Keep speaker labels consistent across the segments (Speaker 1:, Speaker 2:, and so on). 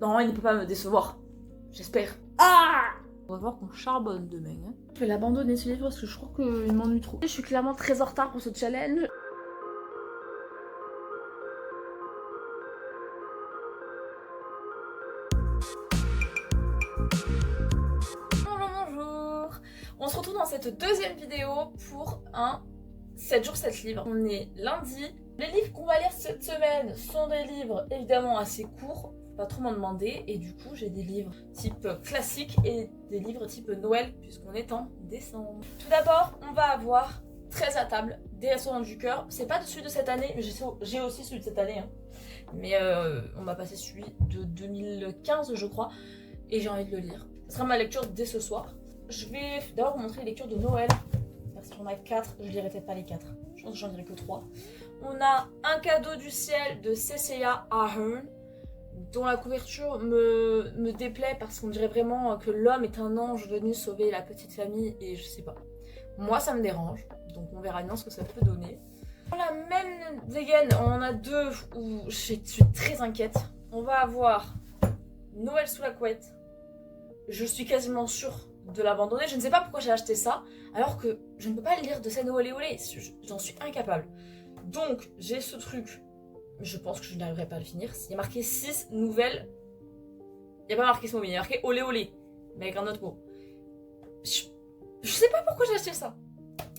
Speaker 1: Non, il ne peut pas me décevoir. J'espère. Ah! On va voir qu'on charbonne demain. Hein. Je vais l'abandonner ce livre parce que je crois qu'il m'ennuie trop. Je suis clairement très en retard pour ce challenge. Bonjour. On se retrouve dans cette deuxième vidéo pour un 7 jours 7 livres. On est lundi. Les livres qu'on va lire cette semaine sont des livres évidemment assez courts. Pas trop m'en demander, et du coup j'ai des livres type classique et des livres type Noël puisqu'on est en décembre. Tout d'abord on va avoir 13 à table des restaurants du cœur. C'est pas celui de cette année, mais j'ai aussi celui de cette année hein. Mais on m'a passé celui de 2015 je crois et j'ai envie de le lire. Ce sera ma lecture dès ce soir. Je vais d'abord vous montrer les lectures de Noël parce qu'on a 4, je lirai peut-être pas les 4, je pense que j'en lirai que 3. On a Un cadeau du ciel de Cecilia Ahern, dont la couverture me déplaît parce qu'on dirait vraiment que l'homme est un ange venu sauver la petite famille et je sais pas. Moi ça me dérange, donc on verra bien ce que ça peut donner. Dans la même dégaine, on en a deux où je suis très inquiète. On va avoir Noël sous la couette. Je suis quasiment sûre de l'abandonner. Je ne sais pas pourquoi j'ai acheté ça, alors que je ne peux pas le lire de scène olé olé. J'en suis incapable. Donc j'ai ce truc. Je pense que je n'arriverai pas à le finir. Il y a marqué 6 nouvelles. Il n'y a pas marqué ce mot, mais il y a marqué olé olé. Mais avec un autre mot. Je sais pas pourquoi j'ai acheté ça.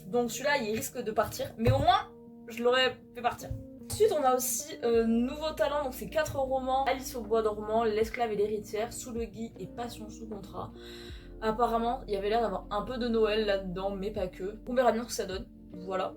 Speaker 1: Donc celui-là, il risque de partir. Mais au moins, je l'aurais fait partir. Ensuite, on a aussi Nouveau Talent. Donc c'est 4 romans. Alice au bois dormant, L'esclave et l'héritière, Sous le gui et Passion sous contrat. Apparemment, il y avait l'air d'avoir un peu de Noël là-dedans, mais pas que. On verra bien ce que ça donne. Voilà.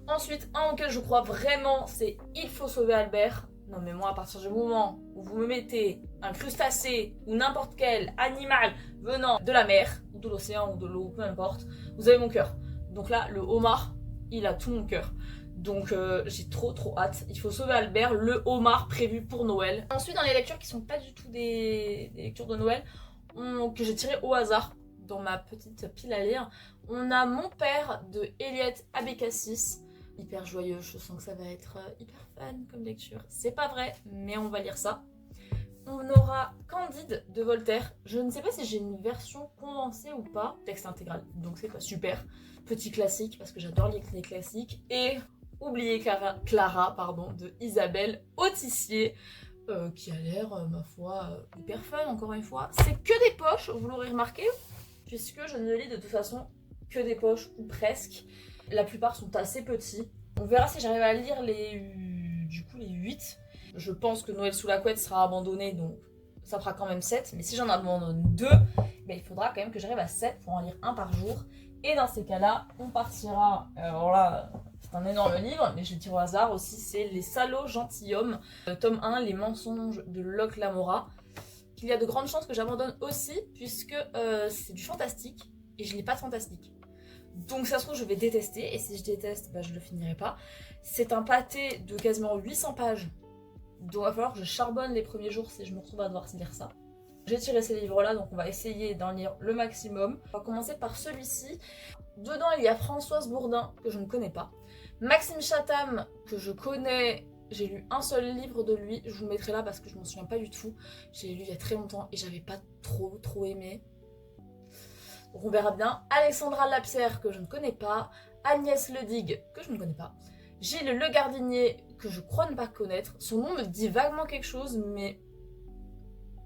Speaker 1: Ensuite, un auquel je crois vraiment, c'est Il faut sauver Albert. Non mais moi, à partir du moment où vous me mettez un crustacé ou n'importe quel animal venant de la mer, ou de l'océan, ou de l'eau, peu importe, vous avez mon cœur. Donc là, le homard, il a tout mon cœur. Donc j'ai trop hâte. Il faut sauver Albert, le homard prévu pour Noël. Ensuite, dans les lectures qui sont pas du tout des lectures de Noël, que j'ai tirées au hasard dans ma petite pile à lire, on a Mon père de Eliot Abécassis. Hyper joyeux, je sens que ça va être hyper fun comme lecture. C'est pas vrai, mais on va lire ça. On aura Candide de Voltaire. Je ne sais pas si j'ai une version condensée ou pas. Texte intégral, donc c'est pas super. Petit classique, parce que j'adore lire les classiques. Et Oubliez Clara de Isabelle Autissier, qui a l'air, ma foi, hyper fun encore une fois. C'est que des poches, vous l'aurez remarqué, puisque je ne lis de toute façon que des poches, ou presque. La plupart sont assez petits. On verra si j'arrive à lire les 8. Je pense que Noël sous la couette sera abandonné, donc ça fera quand même 7. Mais si j'en abandonne 2, ben il faudra quand même que j'arrive à 7 pour en lire un par jour. Et dans ces cas-là, on partira... Alors là, c'est un énorme livre, mais je le tire au hasard aussi. C'est Les salauds gentilshommes, tome 1, Les mensonges de Locke Lamora. Qu'il y a de grandes chances que j'abandonne aussi, puisque c'est du fantastique. Et je lis pas de fantastique. Donc ça se trouve je vais détester, et si je déteste, bah, je le finirai pas. C'est un pâté de quasiment 800 pages, donc il va falloir que je charbonne les premiers jours si je me retrouve à devoir lire ça. J'ai tiré ces livres là, donc on va essayer d'en lire le maximum. On va commencer par celui-ci. Dedans il y a Françoise Bourdin, que je ne connais pas. Maxime Chatham, que je connais, j'ai lu un seul livre de lui, je vous le mettrai là parce que je m'en souviens pas du tout. J'ai lu il y a très longtemps et j'avais pas trop aimé. Donc on verra bien. Alexandra Lapierre, que je ne connais pas. Agnès Ledig, que je ne connais pas. Gilles Le Gardinier, que je crois ne pas connaître. Son nom me dit vaguement quelque chose, mais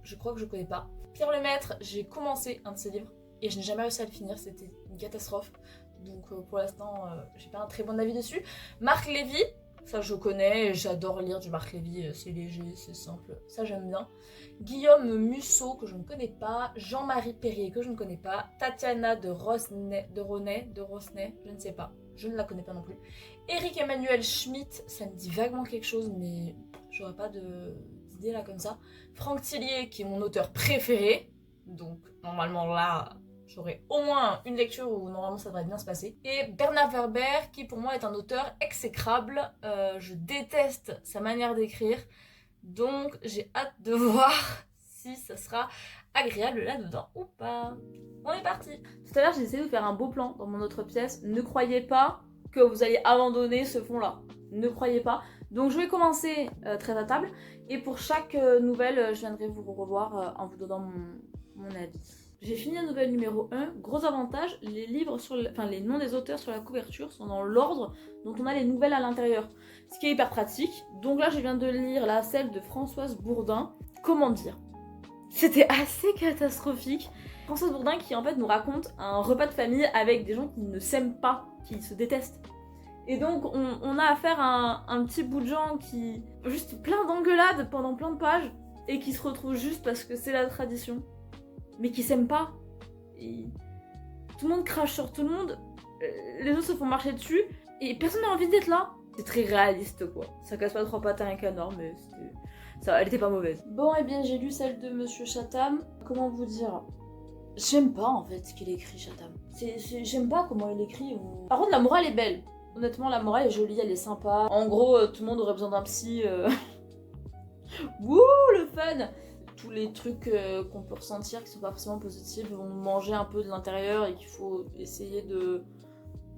Speaker 1: je crois que je ne connais pas. Pierre Lemaître, j'ai commencé un de ses livres et je n'ai jamais réussi à le finir, c'était une catastrophe. Donc pour l'instant, j'ai pas un très bon avis dessus. Marc Lévy, ça je connais, j'adore lire du Marc Lévy, c'est léger, c'est simple, ça j'aime bien. Guillaume Musso, que je ne connais pas. Jean-Marie Perrier, que je ne connais pas. Tatiana de Rosnay, je ne sais pas, je ne la connais pas non plus. Éric Emmanuel Schmitt, ça me dit vaguement quelque chose, mais j'aurais pas d'idée là comme ça. Franck Tillier, qui est mon auteur préféré, donc normalement là... j'aurai au moins une lecture où normalement ça devrait bien se passer. Et Bernard Werber, qui pour moi est un auteur exécrable. Je déteste sa manière d'écrire. Donc j'ai hâte de voir si ça sera agréable là-dedans ou pas. On est parti. Tout à l'heure j'ai essayé de faire un beau plan dans mon autre pièce. Ne croyez pas que vous allez abandonner ce fond-là. Ne croyez pas. Donc je vais commencer très à table et pour chaque nouvelle, je viendrai vous revoir en vous donnant mon avis. J'ai fini la nouvelle numéro 1. Gros avantage, les livres les noms des auteurs sur la couverture sont dans l'ordre dont on a les nouvelles à l'intérieur. Ce qui est hyper pratique. Donc là, je viens de lire celle de Françoise Bourdin. Comment dire ? C'était assez catastrophique. Françoise Bourdin qui en fait nous raconte un repas de famille avec des gens qui ne s'aiment pas, qui se détestent. Et donc on a affaire à un petit bout de gens qui... juste plein d'engueulades pendant plein de pages et qui se retrouvent juste parce que c'est la tradition. Mais qui s'aiment pas. Et tout le monde crache sur tout le monde, les autres se font marcher dessus, et personne n'a envie d'être là. C'est très réaliste quoi. Ça casse pas trois pattes à un canard, mais elle était pas mauvaise. Bon, et bien j'ai lu celle de Monsieur Chatham. Comment vous dire ? J'aime pas en fait ce qu'il écrit, Chatham. J'aime pas comment il écrit. Par contre, la morale est belle. Honnêtement, la morale est jolie, elle est sympa. En gros, tout le monde aurait besoin d'un psy. Wouh, le fun! Tous les trucs qu'on peut ressentir qui sont pas forcément positifs vont manger un peu de l'intérieur et qu'il faut essayer de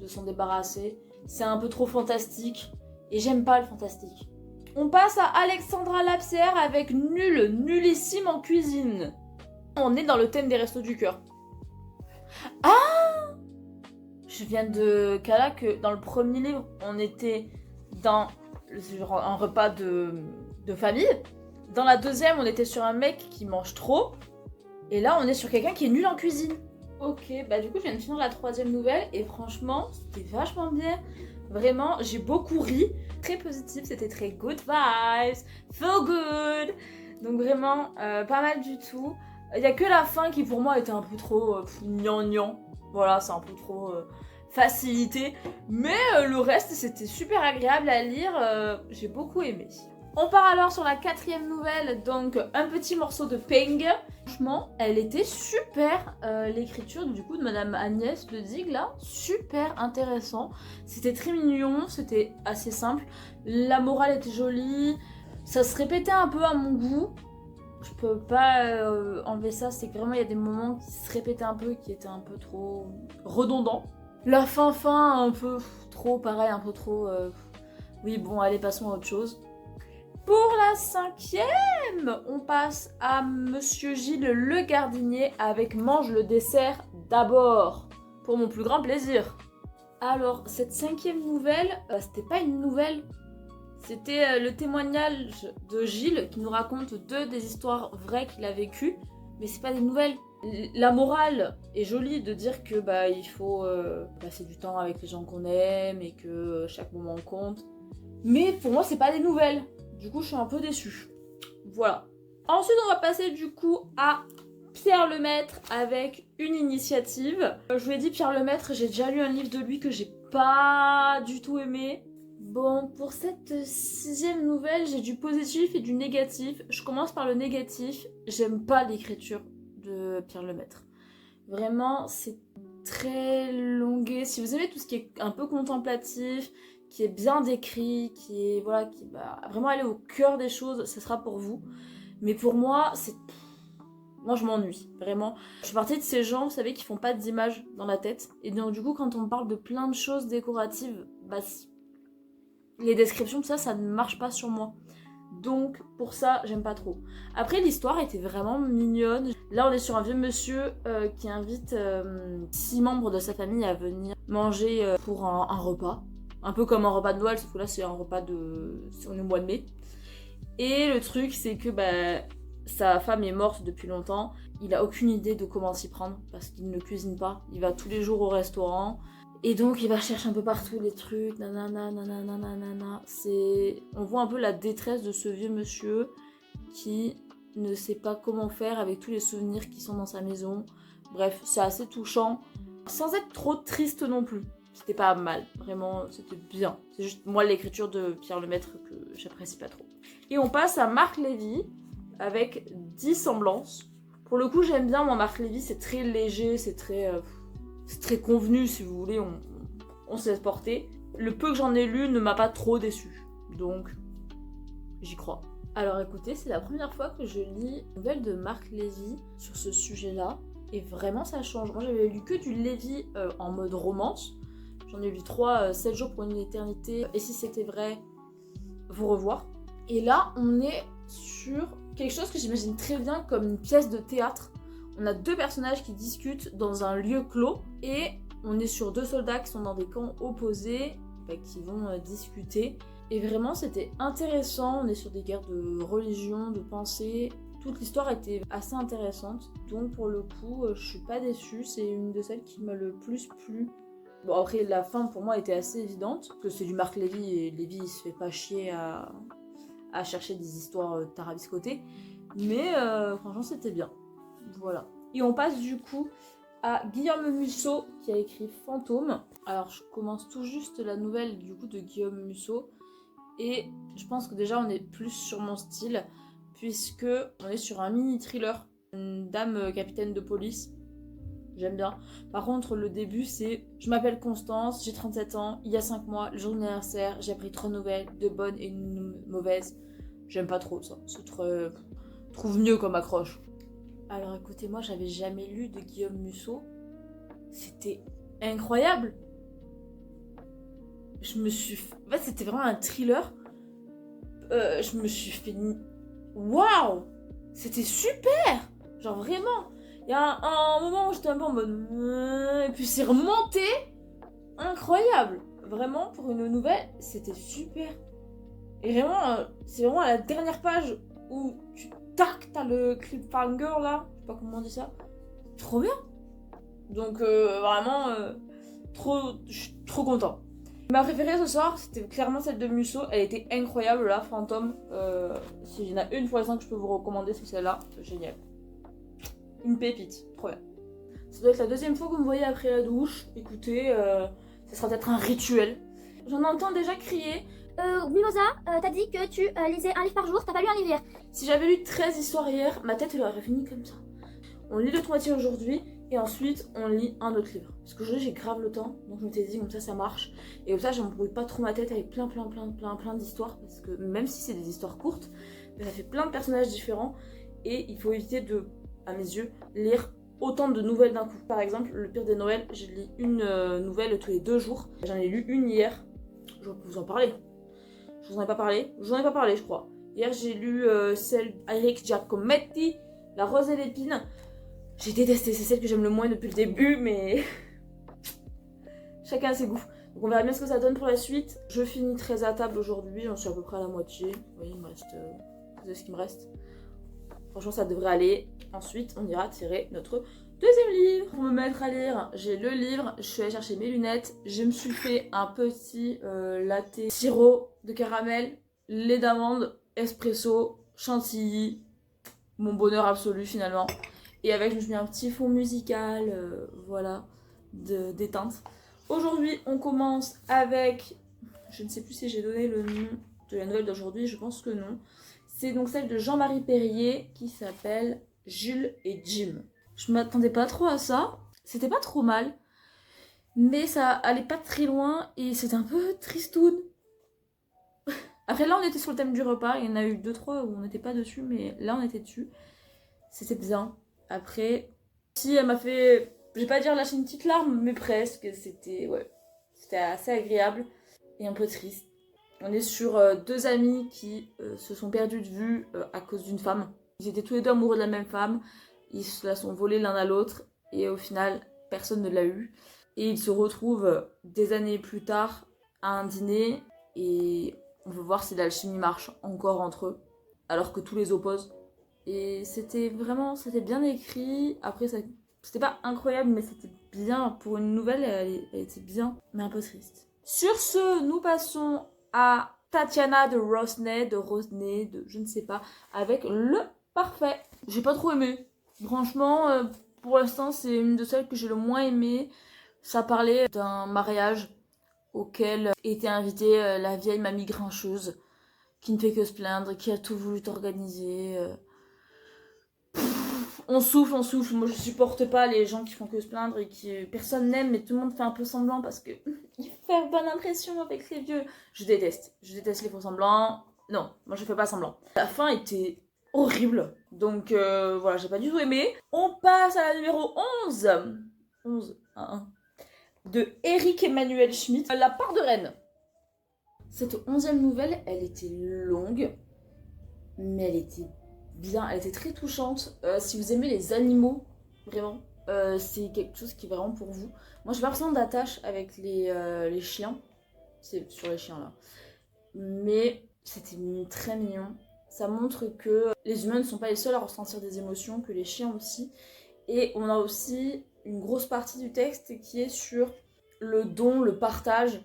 Speaker 1: s'en débarrasser. C'est un peu trop fantastique et j'aime pas le fantastique. On passe à Alexandra Lapierre avec nullissime en cuisine. On est dans le thème des restos du cœur. Ah! Je viens de cala que dans le premier livre, on était dans un repas de famille. Dans la deuxième, on était sur un mec qui mange trop. Et là, on est sur quelqu'un qui est nul en cuisine. Ok, bah du coup, je viens de finir la troisième nouvelle. Et franchement, c'était vachement bien. Vraiment, j'ai beaucoup ri. Très positif, c'était très good vibes. Feel good. Donc vraiment, pas mal du tout. Il y a que la fin qui pour moi était un peu trop gnangnan. Voilà, c'est un peu trop facilité. Mais le reste, c'était super agréable à lire. J'ai beaucoup aimé. On part alors sur la quatrième nouvelle, donc un petit morceau de Peng. Franchement, elle était super, l'écriture du coup de Madame Agnès Le Digue là, super intéressant. C'était très mignon, c'était assez simple. La morale était jolie, ça se répétait un peu à mon goût. Je peux pas enlever ça, c'est que vraiment il y a des moments qui se répétaient un peu, qui étaient un peu trop redondants. La fin un peu trop pareil, un peu trop... Oui bon, allez passons à autre chose. Pour la cinquième, on passe à Monsieur Gilles Le Gardinier avec Mange le dessert d'abord, pour mon plus grand plaisir. Alors, cette cinquième nouvelle, c'était pas une nouvelle, c'était le témoignage de Gilles qui nous raconte deux des histoires vraies qu'il a vécues, mais c'est pas des nouvelles. La morale est jolie de dire que il faut passer du temps avec les gens qu'on aime et que chaque moment compte, mais pour moi c'est pas des nouvelles. Du coup, je suis un peu déçue. Voilà. Ensuite, on va passer du coup à Pierre Lemaitre avec une initiative. Je vous ai dit, Pierre Lemaitre, j'ai déjà lu un livre de lui que j'ai pas du tout aimé. Bon, pour cette sixième nouvelle, j'ai du positif et du négatif. Je commence par le négatif. J'aime pas l'écriture de Pierre Lemaitre. Vraiment, c'est très longué. Si vous aimez tout ce qui est un peu contemplatif, qui est bien décrit, qui va vraiment aller au cœur des choses, ça sera pour vous. Mais pour moi, moi je m'ennuie, vraiment. Je fais partie de ces gens, vous savez, qui font pas d'images dans la tête. Et donc du coup, quand on me parle de plein de choses décoratives, les descriptions, tout ça, ça ne marche pas sur moi. Donc pour ça, j'aime pas trop. Après, l'histoire était vraiment mignonne. Là, on est sur un vieux monsieur qui invite 6 membres de sa famille à venir manger pour un repas. Un peu comme un repas de Noël, sauf que là c'est un repas on est au mois de mai. Et le truc c'est que sa femme est morte depuis longtemps. Il a aucune idée de comment s'y prendre parce qu'il ne cuisine pas. Il va tous les jours au restaurant. Et donc il va chercher un peu partout les trucs, nanana. On voit un peu la détresse de ce vieux monsieur qui ne sait pas comment faire avec tous les souvenirs qui sont dans sa maison. Bref, c'est assez touchant, sans être trop triste non plus. C'était pas mal, vraiment, c'était bien. C'est juste moi l'écriture de Pierre Lemaitre que j'apprécie pas trop. Et on passe à Marc Lévy avec Dissemblances. Pour le coup, j'aime bien moi Marc Lévy, c'est très léger, c'est très convenu si vous voulez, on se laisse porter. Le peu que j'en ai lu ne m'a pas trop déçu, donc j'y crois. Alors écoutez, c'est la première fois que je lis une nouvelle de Marc Lévy sur ce sujet-là, et vraiment ça change. Moi j'avais lu que du Lévy en mode romance. J'en ai lu 3, 7 jours pour une éternité, et si c'était vrai, vous revoir. Et là, on est sur quelque chose que j'imagine très bien comme une pièce de théâtre. On a 2 personnages qui discutent dans un lieu clos et on est sur 2 soldats qui sont dans des camps opposés, qui vont discuter. Et vraiment, c'était intéressant. On est sur des guerres de religion, de pensée. Toute l'histoire était assez intéressante. Donc pour le coup, je suis pas déçue. C'est une de celles qui m'a le plus plu. Bon, après, la fin pour moi était assez évidente. Parce que c'est du Marc Lévy et Lévy il se fait pas chier à chercher des histoires tarabiscotées. Mais franchement, c'était bien. Voilà. Et on passe du coup à Guillaume Musso qui a écrit Fantôme. Alors je commence tout juste la nouvelle du coup de Guillaume Musso. Et je pense que déjà on est plus sur mon style. Puisque on est sur un mini thriller. Une dame capitaine de police. J'aime bien. Par contre, le début, c'est je m'appelle Constance, j'ai 37 ans, il y a 5 mois, le jour de mon anniversaire, j'ai appris 3 nouvelles, 2 bonnes et une mauvaise. J'aime pas trop ça. C'est très. Trouve mieux comme accroche. Alors écoutez, moi, j'avais jamais lu de Guillaume Musso. C'était incroyable. Je me suis. En fait, c'était vraiment un thriller. Je me suis fait. Waouh! C'était super! Genre vraiment. Il y a un moment où j'étais un peu en mode. Et puis c'est remonté. Incroyable. Vraiment, pour une nouvelle, c'était super. Et vraiment, c'est vraiment à la dernière page où t'as le cliffhanger là. Je sais pas comment on dit ça. Trop bien. Donc vraiment, je suis trop content. Ma préférée ce soir, c'était clairement celle de Musso. Elle était incroyable là, Fantôme. S'il y en a une pour l'instant que je peux vous recommander, c'est celle-là. Génial. Une pépite, trop bien. Ça doit être la 2e fois que vous me voyez après la douche. Écoutez, ça sera peut-être un rituel. J'en entends déjà crier.
Speaker 2: Mimosa, t'as dit que tu lisais un livre par jour, t'as pas lu un livre hier.
Speaker 1: Si j'avais lu 13 histoires hier, ma tête elle aurait fini comme ça. On lit le moitié aujourd'hui et ensuite on lit un autre livre. Parce qu'aujourd'hui j'ai grave le temps, donc je m'étais dit comme ça marche. Et comme ça j'embrouille pas trop ma tête avec plein d'histoires. Parce que même si c'est des histoires courtes, ça fait plein de personnages différents. Et il faut éviter de, à mes yeux, lire autant de nouvelles d'un coup. Par exemple, le pire des Noëls, je lis une nouvelle tous les 2 jours. J'en ai lu une hier. Je vais vous en parler. Je vous en ai pas parlé. Je vous en ai pas parlé, je crois. Hier, j'ai lu celle d'Eric Giacometti, La Rose et l'Épine. J'ai détesté, c'est celle que j'aime le moins depuis le début, mais chacun a ses goûts. Donc on verra bien ce que ça donne pour la suite. Je finis 13 à table aujourd'hui, j'en suis à peu près à la moitié. Oui, il me reste c'est ce qui me reste. Franchement, ça devrait aller. Ensuite, on ira tirer notre 2e livre. Pour me mettre à lire, j'ai le livre, je suis allée chercher mes lunettes. Je me suis fait un petit latte sirop de caramel, lait d'amande, espresso, chantilly. Mon bonheur absolu finalement. Et avec, je me suis mis un petit fond musical, voilà, de détente. Aujourd'hui, on commence avec, je ne sais plus si j'ai donné le nom de la nouvelle d'aujourd'hui, je pense que non. C'est donc celle de Jean-Marie Perrier qui s'appelle Jules et Jim. Je m'attendais pas trop à ça, c'était pas trop mal, mais ça allait pas très loin et c'était un peu tristoun. Après là on était sur le thème du repas, il y en a eu 2-3 où on n'était pas dessus, mais là on était dessus. C'était bien. Après, si elle m'a fait, je vais pas dire lâcher une petite larme, mais presque. C'était assez agréable et un peu triste. On est sur 2 amis qui se sont perdus de vue à cause d'une femme. Ils étaient tous les 2 amoureux de la même femme. Ils se la sont volés l'un à l'autre et au final, personne ne l'a eu. Et ils se retrouvent des années plus tard à un dîner et on veut voir si l'alchimie marche encore entre eux, alors que tout les oppose. Et c'était bien écrit. Après, c'était pas incroyable, mais c'était bien. Pour une nouvelle, elle était bien, mais un peu triste. Sur ce, nous passons à Tatiana de Rosnay, de je ne sais pas, avec Le Parfait. J'ai pas trop aimé. Franchement, pour l'instant, c'est une de celles que j'ai le moins aimé. Ça parlait d'un mariage auquel était invitée la vieille mamie grincheuse, qui ne fait que se plaindre, qui a tout voulu organiser. On souffle. Moi, je supporte pas les gens qui font que se plaindre et qui personne n'aime, mais tout le monde fait un peu semblant parce que il faut faire bonne impression avec les vieux. Je déteste les faux semblants. Non, moi je fais pas semblant. La fin était horrible, donc voilà, j'ai pas du tout aimé. On passe à la numéro 11. 11 1 1 de Eric Emmanuel Schmitt, La part de reine. Cette 11e nouvelle, elle était longue, mais elle était bien, elle était très touchante. Si vous aimez les animaux, vraiment, c'est quelque chose qui est vraiment pour vous. Moi, j'ai pas forcément d'attache avec les chiens, c'est sur les chiens là, mais c'était très mignon. Ça montre que les humains ne sont pas les seuls à ressentir des émotions, que les chiens aussi. Et on a aussi une grosse partie du texte qui est sur le don, le partage.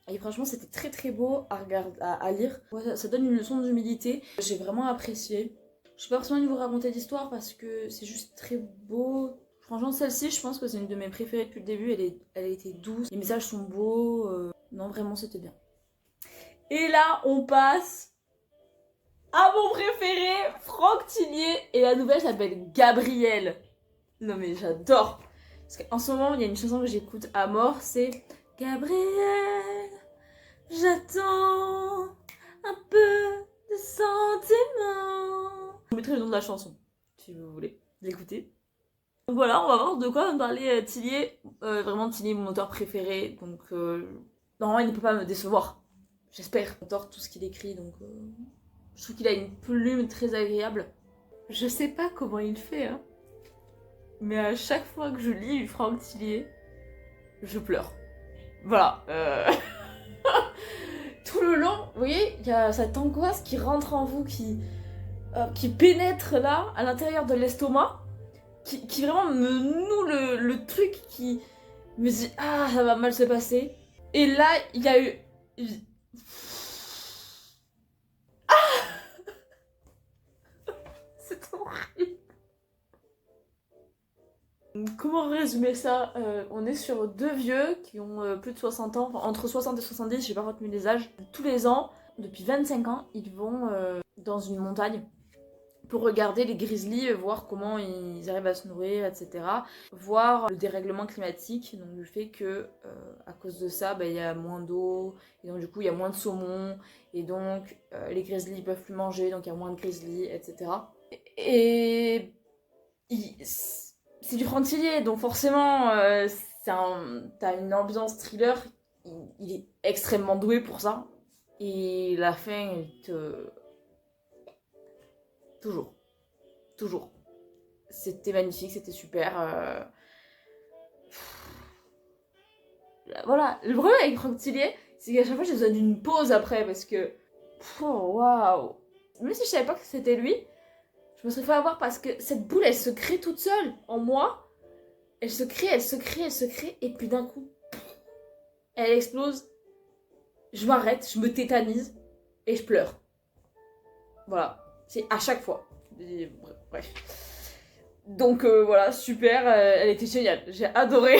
Speaker 1: Et franchement, c'était très très beau à lire. Ouais, ça donne une leçon d'humilité. J'ai vraiment apprécié. Je sais pas forcément vous raconter l'histoire parce que c'est juste très beau. Franchement, celle-ci, je pense que c'est une de mes préférées depuis le début. Elle a été douce. Les messages sont beaux. Non, vraiment, c'était bien. Et là, on passe à mon préféré, Franck Tillier. Et la nouvelle s'appelle Gabrielle. Non mais j'adore. Parce qu'en ce moment, il y a une chanson que j'écoute à mort, c'est Gabrielle, j'attends un peu de sentiments. Je vous mettrai le nom de la chanson, si vous voulez l'écouter. Donc voilà, on va voir de quoi me parler Tillier. Vraiment, Tillier est mon auteur préféré, donc normalement, il ne peut pas me décevoir. J'espère. J'adore tout ce qu'il écrit, donc je trouve qu'il a une plume très agréable. Je sais pas comment il fait, hein. Mais à chaque fois que je lis Franck Tillier, je pleure. Voilà. Tout le long, vous voyez, il y a cette angoisse qui rentre en vous, qui pénètre là, à l'intérieur de l'estomac, qui vraiment me noue le truc, qui me dit « Ah, ça va mal se passer ». Et là, il y a eu... Ah c'est horrible. Comment résumer ça? On est sur deux vieux qui ont plus de 60 ans, enfin, entre 60 et 70, j'ai pas retenu les âges. Tous les ans, depuis 25 ans, ils vont dans une montagne pour regarder les grizzlies, voir comment ils arrivent à se nourrir, etc. Voir le dérèglement climatique, donc le fait que à cause de ça, il y a moins d'eau, et donc du coup il y a moins de saumon, et donc les grizzlies peuvent plus manger, donc il y a moins de grizzlies, etc. Et c'est du Franck Tillier, donc forcément, t'as une ambiance thriller. Il est extrêmement doué pour ça. Et la fin, toujours. Toujours. C'était magnifique, c'était super. Voilà, le problème avec Franck Tillier, c'est qu'à chaque fois, j'ai besoin d'une pause après, parce que... Oh, waouh. Même si je savais pas que c'était lui, je me serais fait avoir parce que cette boule, elle se crée toute seule en moi. Elle se crée, elle se crée, elle se crée, et puis d'un coup, elle explose. Je m'arrête, je me tétanise, et je pleure. Voilà, c'est à chaque fois. Bref. Donc voilà, super, elle était géniale, j'ai adoré.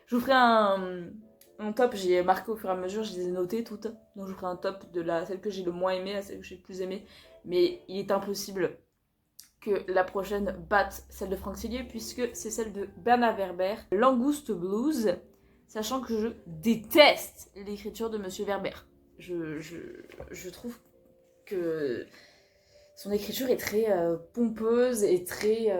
Speaker 1: Je vous ferai un top, j'ai marqué au fur et à mesure, je les ai notées toutes. Donc je vous ferai un top de celle que j'ai le moins aimée à celle que j'ai le plus aimée. Mais il est impossible que la prochaine batte celle de Franck Tillier, puisque c'est celle de Bernard Werber, Langouste Blues, sachant que je déteste l'écriture de Monsieur Werber. Je trouve que son écriture est très pompeuse et très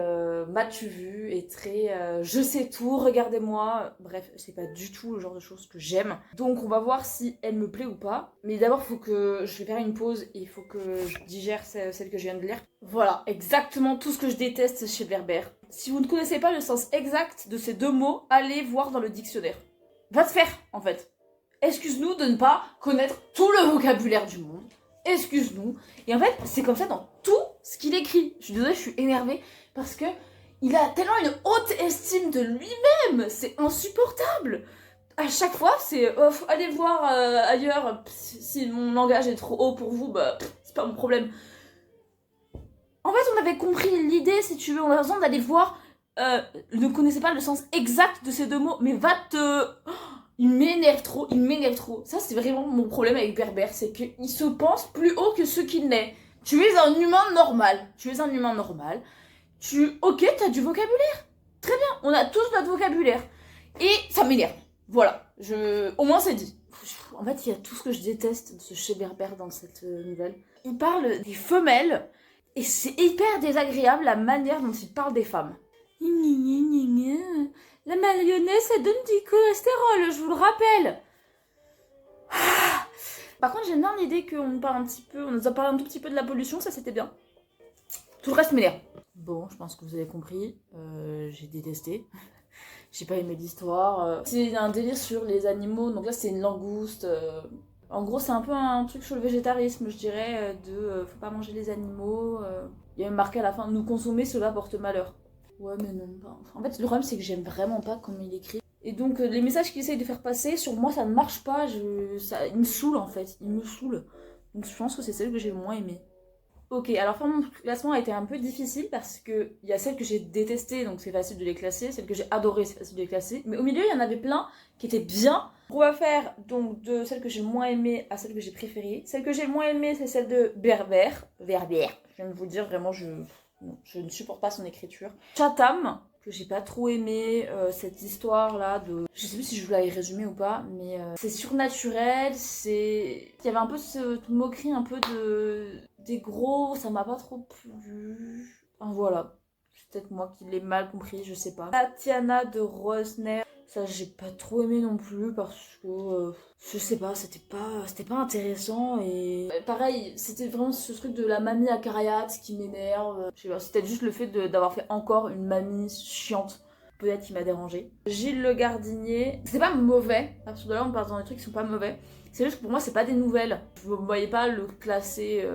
Speaker 1: m'as-tu vu et très je sais tout, regardez-moi. Bref, c'est pas du tout le genre de choses que j'aime. Donc on va voir si elle me plaît ou pas. Mais d'abord, faut que je vais faire une pause et il faut que je digère celle que je viens de lire. Voilà, exactement tout ce que je déteste chez Werber. Si vous ne connaissez pas le sens exact de ces deux mots, allez voir dans le dictionnaire. Va te faire, en fait. Excuse-nous de ne pas connaître tout le vocabulaire du monde. Excuse-nous. Et en fait, c'est comme ça dans tout ce qu'il écrit. Je suis désolée, je suis énervée parce que il a tellement une haute estime de lui-même. C'est insupportable. À chaque fois, c'est allez voir ailleurs. Si mon langage est trop haut pour vous, c'est pas mon problème. En fait, on avait compris l'idée, si tu veux. On a besoin d'aller voir. Ne connaissez pas le sens exact de ces deux mots, mais va te... Il m'énerve trop, il m'énerve trop. Ça, c'est vraiment mon problème avec Werber, c'est qu'il se pense plus haut que ce qu'il n'est. Tu es un humain normal. Tu es un humain normal. Ok, t'as du vocabulaire. Très bien, on a tous notre vocabulaire. Et ça m'énerve. Voilà, au moins c'est dit. En fait, il y a tout ce que je déteste de ce chez Werber dans cette nouvelle. Il parle des femelles, et c'est hyper désagréable la manière dont il parle des femmes. La mayonnaise, ça donne du cholestérol, je vous le rappelle. Par contre, j'aime bien l'idée qu'on nous parle un petit peu, on nous a parlé un tout petit peu de la pollution, ça c'était bien. Tout le reste m'énerve. Bon, je pense que vous avez compris, j'ai détesté. J'ai pas aimé l'histoire. C'est un délire sur les animaux, donc là c'est une langouste. En gros, c'est un peu un truc sur le végétarisme, je dirais, faut pas manger les animaux. Il y a même marqué à la fin, nous consommer, cela porte malheur. Ouais, mais non. En fait, le problème, c'est que j'aime vraiment pas comment il écrit. Et donc, les messages qu'il essaye de faire passer, sur moi, ça ne marche pas. Il me saoule, en fait. Il me saoule. Donc, je pense que c'est celle que j'ai le moins aimée. Ok, alors faire mon classement a été un peu difficile parce que il y a celles que j'ai détestées, donc c'est facile de les classer. Celles que j'ai adorées, c'est facile de les classer. Mais au milieu, il y en avait plein qui étaient bien. On va faire donc de celle que j'ai le moins aimée à celle que j'ai préférée. Celle que j'ai le moins aimée, c'est celle de Berbère. Berbère. Je viens de vous dire, vraiment, je ne supporte pas son écriture. Chatham, que j'ai pas trop aimé, cette histoire là de... Je sais plus si je vous l'avais résumé ou pas, mais c'est surnaturel, c'est... Il y avait un peu cette moquerie un peu des gros, ça m'a pas trop plu. Enfin voilà, c'est peut-être moi qui l'ai mal compris, je sais pas. Tatiana de Rosner, ça j'ai pas trop aimé non plus parce que je sais pas, c'était pas intéressant et pareil, c'était vraiment ce truc de la mamie acariate qui m'énerve. Je sais pas, c'était juste le fait d'avoir fait encore une mamie chiante. Peut-être qui m'a dérangé. Gilles Le Gardinier, c'est pas mauvais, à partir de là on part dans des trucs qui sont pas mauvais. C'est juste que pour moi c'est pas des nouvelles. Vous ne voyez pas le classer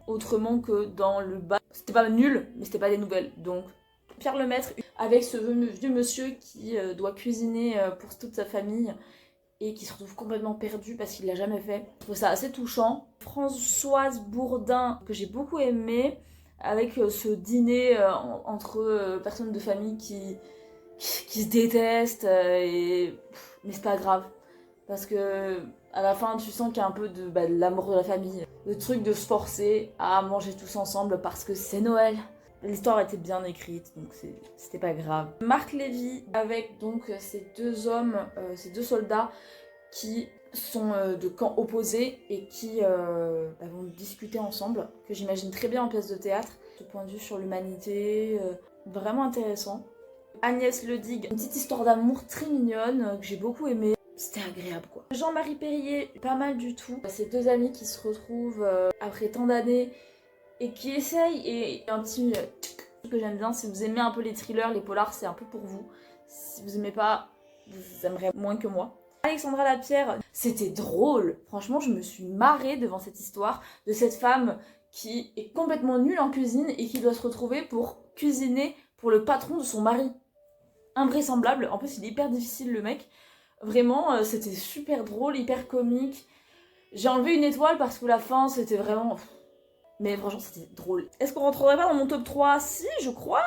Speaker 1: autrement que dans le bas. C'était pas nul, mais c'était pas des nouvelles. Donc Pierre Lemaître, avec ce vieux monsieur qui doit cuisiner pour toute sa famille et qui se retrouve complètement perdu parce qu'il l'a jamais fait. Je trouve ça assez touchant. Françoise Bourdin, que j'ai beaucoup aimé, avec ce dîner entre personnes de famille qui se détestent, mais c'est pas grave. Parce que à la fin, tu sens qu'il y a un peu de l'amour de la famille. Le truc de se forcer à manger tous ensemble parce que c'est Noël. L'histoire était bien écrite, donc c'était pas grave. Marc Lévy, avec donc ces deux hommes, ces deux soldats qui sont de camps opposés et qui vont discuter ensemble, que j'imagine très bien en pièce de théâtre. Ce point de vue sur l'humanité, vraiment intéressant. Agnès Ledig, une petite histoire d'amour très mignonne que j'ai beaucoup aimée. C'était agréable quoi. Jean-Marie Perrier, pas mal du tout. Ces deux amis qui se retrouvent après tant d'années et qui essayent, et un petit truc que j'aime bien, si vous aimez un peu les thrillers, les polars, c'est un peu pour vous. Si vous aimez pas, vous aimerez moins que moi. Alexandra Lapierre, c'était drôle. Franchement, je me suis marrée devant cette histoire de cette femme qui est complètement nulle en cuisine et qui doit se retrouver pour cuisiner pour le patron de son mari. Invraisemblable. En plus, il est hyper difficile le mec. Vraiment, c'était super drôle, hyper comique. J'ai enlevé une étoile parce que la fin, c'était vraiment... Mais franchement, c'était drôle. Est-ce qu'on rentrerait pas dans mon top 3? Si, je crois.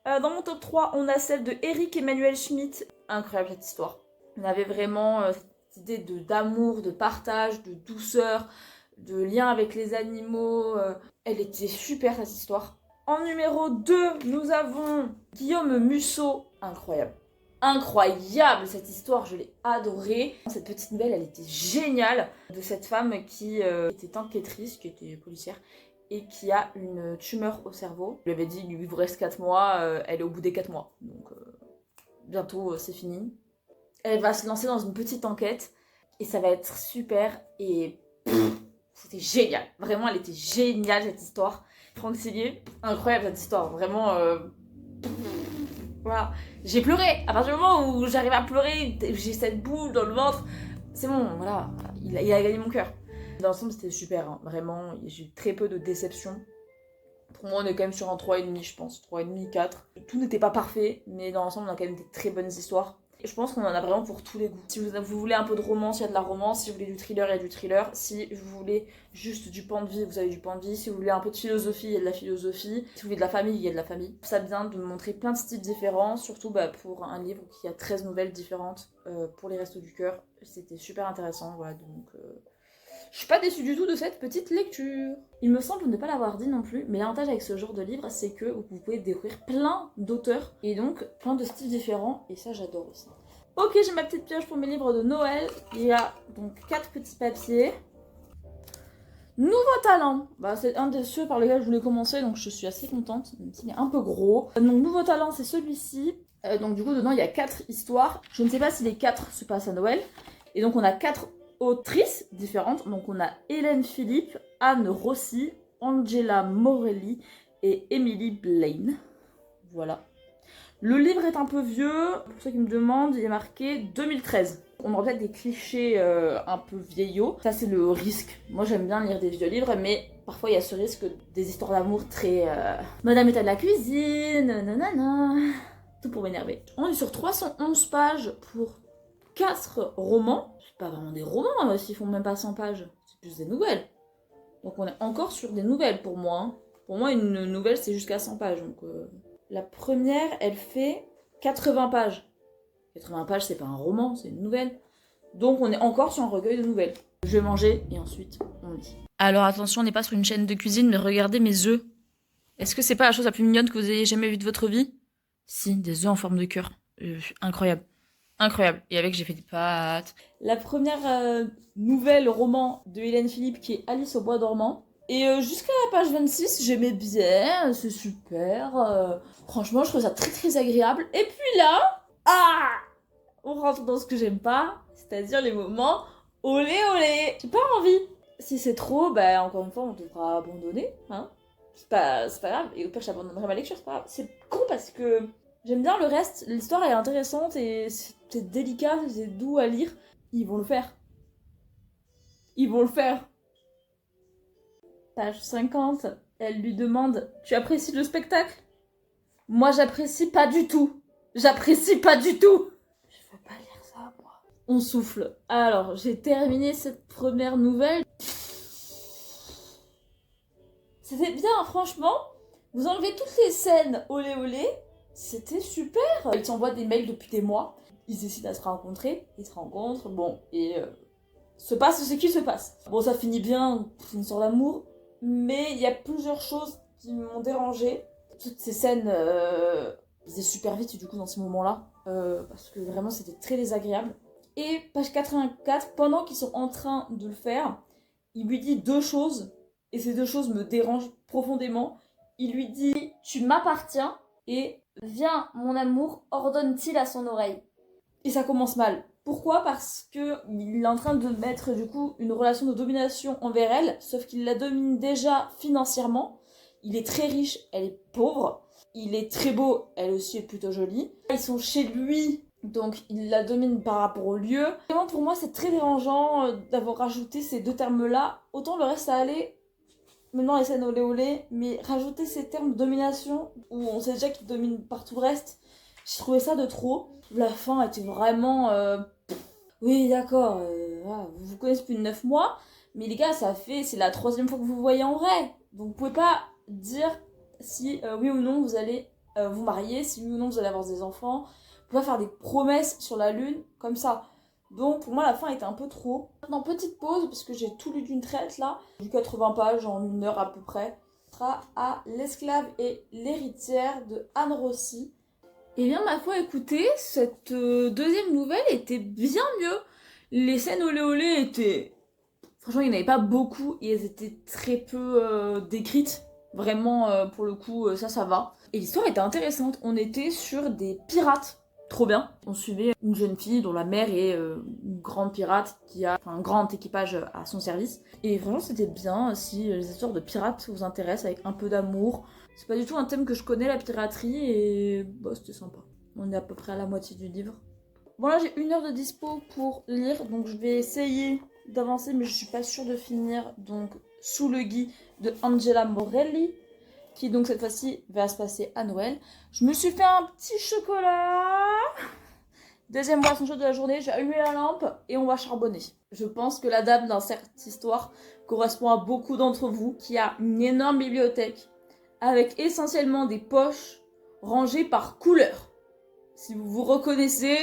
Speaker 1: Hein. Dans mon top 3, on a celle de Eric Emmanuel Schmitt. Incroyable cette histoire. On avait vraiment cette idée d'amour, de partage, de douceur, de lien avec les animaux. Elle était super cette histoire. En numéro 2, nous avons Guillaume Musso. Incroyable. Incroyable cette histoire, je l'ai adorée. Cette petite nouvelle, elle était géniale. De cette femme qui était enquêtrice, qui était policière, et qui a une tumeur au cerveau. Je lui avais dit, il vous reste 4 mois, elle est au bout des 4 mois. Donc bientôt, c'est fini. Elle va se lancer dans une petite enquête, et ça va être super, et c'était génial. Vraiment, elle était géniale cette histoire. Franck Sillier, incroyable cette histoire, vraiment... Voilà, j'ai pleuré. À partir du moment où j'arrive à pleurer, j'ai cette boule dans le ventre. C'est bon, voilà, il a gagné mon cœur. Dans l'ensemble, c'était super, hein. Vraiment, j'ai eu très peu de déceptions. Pour moi, on est quand même sur un 3,5, je pense. 3,5, 4. Tout n'était pas parfait, mais dans l'ensemble, on a quand même des très bonnes histoires. Et je pense qu'on en a vraiment pour tous les goûts. Si vous voulez un peu de romance, il y a de la romance. Si vous voulez du thriller, il y a du thriller. Si vous voulez juste du point de vie, vous avez du point de vie. Si vous voulez un peu de philosophie, il y a de la philosophie. Si vous voulez de la famille, il y a de la famille. Ça bien de montrer plein de styles différents, surtout pour un livre qui a 13 nouvelles différentes pour les Restos du Cœur. C'était super intéressant, voilà, donc... Je suis pas déçue du tout de cette petite lecture. Il me semble ne pas l'avoir dit non plus, mais l'avantage avec ce genre de livre, c'est que vous pouvez découvrir plein d'auteurs et donc plein de styles différents, et ça j'adore aussi. Ok, j'ai ma petite pioche pour mes livres de Noël. Il y a donc 4 petits papiers. Nouveau talent, c'est un de ceux par lesquels je voulais commencer, donc je suis assez contente, même s'il est un peu gros. Donc Nouveau talent, c'est celui-ci. Donc du coup, dedans, il y a 4 histoires. Je ne sais pas si les 4 se passent à Noël. Et donc on a 4 autrices différentes. Donc on a Hélène Philippe, Anne Rossi, Angela Morelli et Emily Blaine. Voilà. Le livre est un peu vieux, pour ceux qui me demandent, il est marqué 2013. On aura peut-être des clichés un peu vieillots. Ça, c'est le risque. Moi, j'aime bien lire des vieux livres, mais parfois, il y a ce risque des histoires d'amour très... Madame est à la cuisine, nanana... Tout pour m'énerver. On est sur 311 pages pour 4 romans. C'est pas vraiment des romans s'ils font même pas 100 pages. C'est plus des nouvelles. Donc on est encore sur des nouvelles pour moi. Hein. Pour moi, une nouvelle, c'est jusqu'à 100 pages. Donc, la première, elle fait 80 pages. 80 pages, c'est pas un roman, c'est une nouvelle. Donc on est encore sur un recueil de nouvelles. Je vais manger et ensuite on lit. Alors attention, on n'est pas sur une chaîne de cuisine, mais regardez mes œufs. Est-ce que c'est pas la chose la plus mignonne que vous ayez jamais vue de votre vie? Si, des œufs en forme de cœur. Incroyable. Incroyable. Et avec, j'ai fait des pâtes. La première nouvelle roman de Hélène Philippe qui est Alice au bois dormant. Et jusqu'à la page 26, j'aimais bien, c'est super. Franchement, je trouve ça très très agréable. Et puis là, on rentre dans ce que j'aime pas, c'est-à-dire les moments olé olé. J'ai pas envie. Si c'est trop, bah encore une fois, on devra abandonner, hein. C'est pas grave. Et au pire, j'abandonnerai ma lecture, c'est pas grave. C'est con parce que j'aime bien le reste. L'histoire est intéressante et c'est délicat, c'est doux à lire. Ils vont le faire. Ils vont le faire. Page 50, elle lui demande « Tu apprécies le spectacle ?» Moi, j'apprécie pas du tout. J'apprécie pas du tout. Je veux pas lire ça, moi. On souffle. Alors, j'ai terminé cette première nouvelle. C'était bien, franchement. Vous enlevez toutes les scènes olé olé. C'était super. Ils s'envoient des mails depuis des mois. Ils décident à se rencontrer. Ils se rencontrent. Bon, et se passe ce qui se passe. Bon, ça finit bien. C'est une histoire d'amour. Mais il y a plusieurs choses qui m'ont dérangé. Toutes ces scènes faisaient super vite du coup dans ces moments-là. Parce que vraiment c'était très désagréable. Et page 84, pendant qu'ils sont en train de le faire, il lui dit 2 choses. Et ces 2 choses me dérangent profondément. Il lui dit « Tu m'appartiens » et « Viens, mon amour, ordonne-t-il à son oreille ?» Et ça commence mal. Pourquoi? Parce qu'il est en train de mettre du coup une relation de domination envers elle, sauf qu'il la domine déjà financièrement. Il est très riche, elle est pauvre. Il est très beau, elle aussi est plutôt jolie. Ils sont chez lui, donc il la domine par rapport au lieu. Vraiment pour moi c'est très dérangeant d'avoir rajouté ces 2 termes-là. Autant le reste ça allait, maintenant les scènes olé olé, mais rajouter ces termes de domination, où on sait déjà qu'il domine par tout le reste, j'ai trouvé ça de trop. La fin était vraiment... Oui, d'accord, vous vous connaissez depuis 9 mois, mais les gars, c'est la 3e fois que vous vous voyez en vrai. Donc vous pouvez pas dire si oui ou non vous allez vous marier, si oui ou non vous allez avoir des enfants. Vous pouvez pas faire des promesses sur la lune comme ça. Donc pour moi, la fin était un peu trop. Maintenant, petite pause, parce que j'ai tout lu d'une traite là. Du 80 pages en 1 heure à peu près. Ce sera à L'esclave et l'héritière de Anne Rossi. Et bien, ma foi, écoutez, cette 2e nouvelle était bien mieux. Les scènes olé olé étaient... Franchement, il n'y en avait pas beaucoup et elles étaient très peu décrites. Vraiment, pour le coup, ça va. Et l'histoire était intéressante. On était sur des pirates. Trop bien. On suivait une jeune fille dont la mère est une grande pirate qui a un grand équipage à son service. Et vraiment, c'était bien si les histoires de pirates vous intéressent avec un peu d'amour. C'est pas du tout un thème que je connais, la piraterie, et bah, c'était sympa. On est à peu près à la moitié du livre. Bon là j'ai 1 heure de dispo pour lire, donc je vais essayer d'avancer, mais je suis pas sûre de finir. Donc Sous le gui de Angela Morelli, qui donc cette fois-ci va se passer à Noël. Je me suis fait un petit chocolat. 2e boisson chaude de la journée, j'ai allumé la lampe et on va charbonner. Je pense que la dame dans cette histoire correspond à beaucoup d'entre vous, qui a une énorme bibliothèque avec essentiellement des poches rangées par couleur. Si vous vous reconnaissez,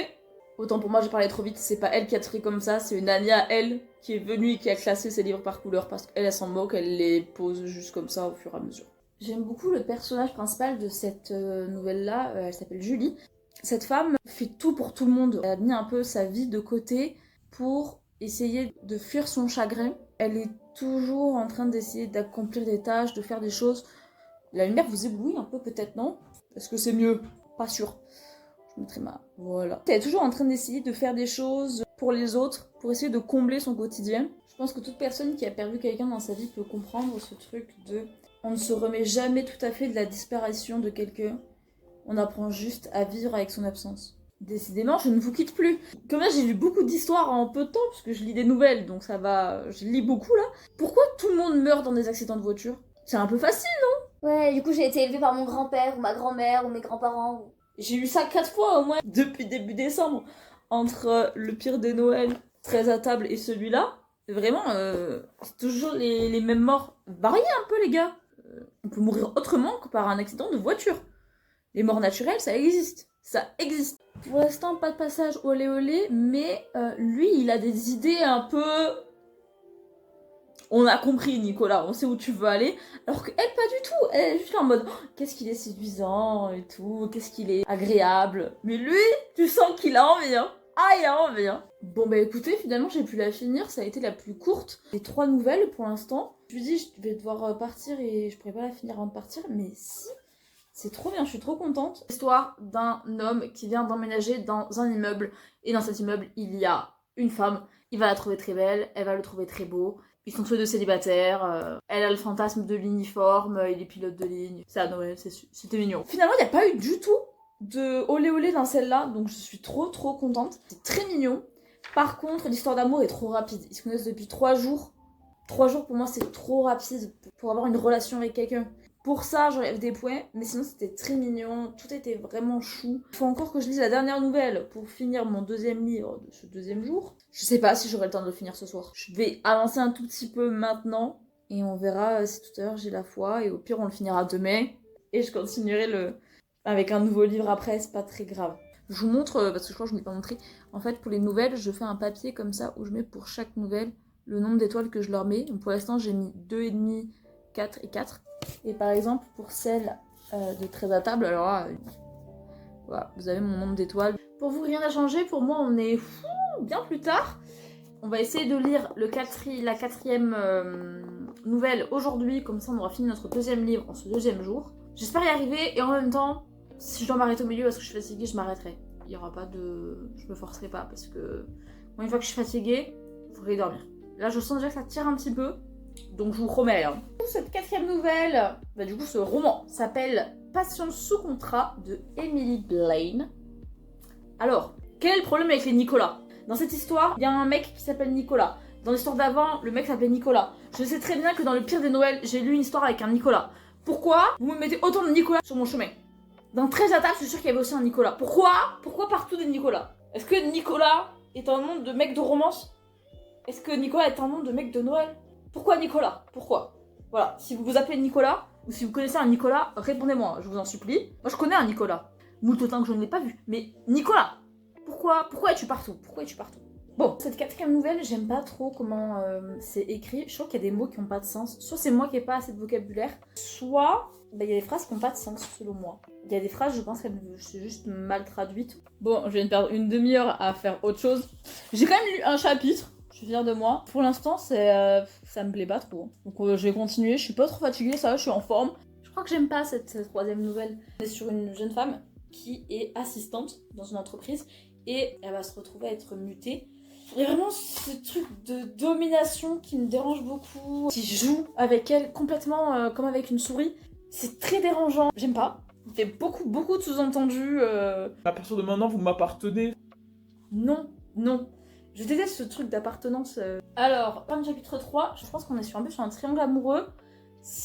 Speaker 1: autant pour moi j'ai parlé trop vite, c'est pas elle qui a trié comme ça, c'est une amie à elle qui est venue et qui a classé ses livres par couleur parce qu'elle s'en moque, elle les pose juste comme ça au fur et à mesure. J'aime beaucoup le personnage principal de cette nouvelle-là, elle s'appelle Julie. Cette femme fait tout pour tout le monde. Elle a mis un peu sa vie de côté pour essayer de fuir son chagrin. Elle est toujours en train d'essayer d'accomplir des tâches, de faire des choses. La lumière vous éblouit un peu peut-être, non? Est-ce que c'est mieux? Pas sûr. Je mettrais ma... Voilà. Elle est toujours en train d'essayer de faire des choses pour les autres, pour essayer de combler son quotidien. Je pense que toute personne qui a perdu quelqu'un dans sa vie peut comprendre ce truc de... On ne se remet jamais tout à fait de la disparition de quelqu'un. On apprend juste à vivre avec son absence. Décidément, je ne vous quitte plus. Comme là, j'ai lu beaucoup d'histoires en peu de temps, parce que je lis des nouvelles, donc ça va... Je lis beaucoup, là. Pourquoi tout le monde meurt dans des accidents de voiture? C'est un peu facile.
Speaker 2: Ouais, du coup, j'ai été élevée par mon grand-père, ou ma grand-mère, ou mes grands-parents.
Speaker 1: J'ai lu ça 4 fois au moins depuis début décembre. Entre le pire des Noëls, très à table, et celui-là. Vraiment, c'est toujours les mêmes morts. Variez un peu, les gars. On peut mourir autrement que par un accident de voiture. Les morts naturelles, ça existe. Ça existe. Pour l'instant, pas de passage olé olé, mais lui, il a des idées un peu... On a compris, Nicolas, on sait où tu veux aller. Alors qu'elle, pas du tout. Elle est juste là en mode, oh, qu'est-ce qu'il est séduisant et tout, qu'est-ce qu'il est agréable. Mais lui, tu sens qu'il a envie, hein. Ah, il a envie, hein. Bon, bah écoutez, finalement, j'ai pu la finir. Ça a été la plus courte. Les 3 nouvelles pour l'instant. Je lui dis, je vais devoir partir et je pourrais pas la finir avant de partir. Mais si, c'est trop bien, je suis trop contente. L'histoire d'un homme qui vient d'emménager dans un immeuble. Et dans cet immeuble, il y a une femme. Il va la trouver très belle, elle va le trouver très beau. Ils sont tous les deux célibataires, elle a le fantasme de l'uniforme, il est pilote de ligne. C'est à Noël, c'était mignon. Finalement, il n'y a pas eu du tout de olé olé dans celle-là, donc je suis trop contente. C'est très mignon. Par contre, l'histoire d'amour est trop rapide. Ils se connaissent depuis 3 jours. 3 jours pour moi, c'est trop rapide pour avoir une relation avec quelqu'un. Pour ça, j'enlève des points, mais sinon c'était très mignon, tout était vraiment chou. Il faut encore que je lise la dernière nouvelle pour finir mon 2e livre de ce 2e jour. Je sais pas si j'aurai le temps de le finir ce soir. Je vais avancer un tout petit peu maintenant, et on verra si tout à l'heure j'ai la foi, et au pire on le finira demain, et je continuerai avec un nouveau livre après, c'est pas très grave. Je vous montre, parce que je crois que je ne l'ai pas montré, en fait pour les nouvelles, je fais un papier comme ça, où je mets pour chaque nouvelle le nombre d'étoiles que je leur mets. Donc pour l'instant j'ai mis 2,5, 4 et 4. Et par exemple, pour celle de très à table, alors là, voilà, vous avez mon nombre d'étoiles. Pour vous, rien n'a changé. Pour moi, on est bien plus tard. On va essayer de lire la 4e nouvelle aujourd'hui. Comme ça, on aura fini notre 2e livre en ce 2e jour. J'espère y arriver. Et en même temps, si je dois m'arrêter au milieu parce que je suis fatiguée, je m'arrêterai. Il n'y aura pas de... Je me forcerai pas parce que... Moi, une fois que je suis fatiguée, il faudrait dormir. Là, je sens déjà que ça tire un petit peu. Donc je vous promets. Hein. Cette 4e nouvelle, du coup ce roman s'appelle Passion sous contrat de Emily Blaine. Alors, quel est le problème avec les Nicolas? Dans cette histoire, il y a un mec qui s'appelle Nicolas. Dans l'histoire d'avant, le mec s'appelait Nicolas. Je sais très bien que dans le pire des Noëls, j'ai lu une histoire avec un Nicolas. Pourquoi vous me mettez autant de Nicolas sur mon chemin? Dans 13 à table, je suis sûre qu'il y avait aussi un Nicolas. Pourquoi partout des Nicolas? Est-ce que Nicolas est un nom de mec de romance? Est-ce que Nicolas est un nom de mec de Noël? Pourquoi Nicolas? Pourquoi? Voilà, si vous vous appelez Nicolas, ou si vous connaissez un Nicolas, répondez-moi, je vous en supplie. Moi je connais un Nicolas. Moult temps que je ne l'ai pas vu. Mais Nicolas! Pourquoi es-tu partout? Pourquoi es-tu partout? Bon, cette 4e nouvelle, j'aime pas trop comment c'est écrit. Je trouve qu'il y a des mots qui n'ont pas de sens. Soit c'est moi qui n'ai pas assez de vocabulaire, soit il y a des phrases qui n'ont pas de sens selon moi. Il y a des phrases, je pense qu'elles sont juste mal traduites. Bon, je viens de perdre une demi-heure à faire autre chose. J'ai quand même lu un chapitre. Je suis fière de moi. Pour l'instant, ça me plaît pas trop. Donc je vais continuer. Je suis pas trop fatiguée, ça va, je suis en forme. Je crois que j'aime pas cette 3e nouvelle. On est sur une jeune femme qui est assistante dans une entreprise et elle va se retrouver à être mutée. Il y a vraiment ce truc de domination qui me dérange beaucoup, qui joue avec elle complètement comme avec une souris. C'est très dérangeant. J'aime pas. Il y a beaucoup de sous-entendus.
Speaker 3: À partir de maintenant, vous m'appartenez.
Speaker 1: Non. Je déteste ce truc d'appartenance. Alors, fin du chapitre 3, je pense qu'on est un peu sur un triangle amoureux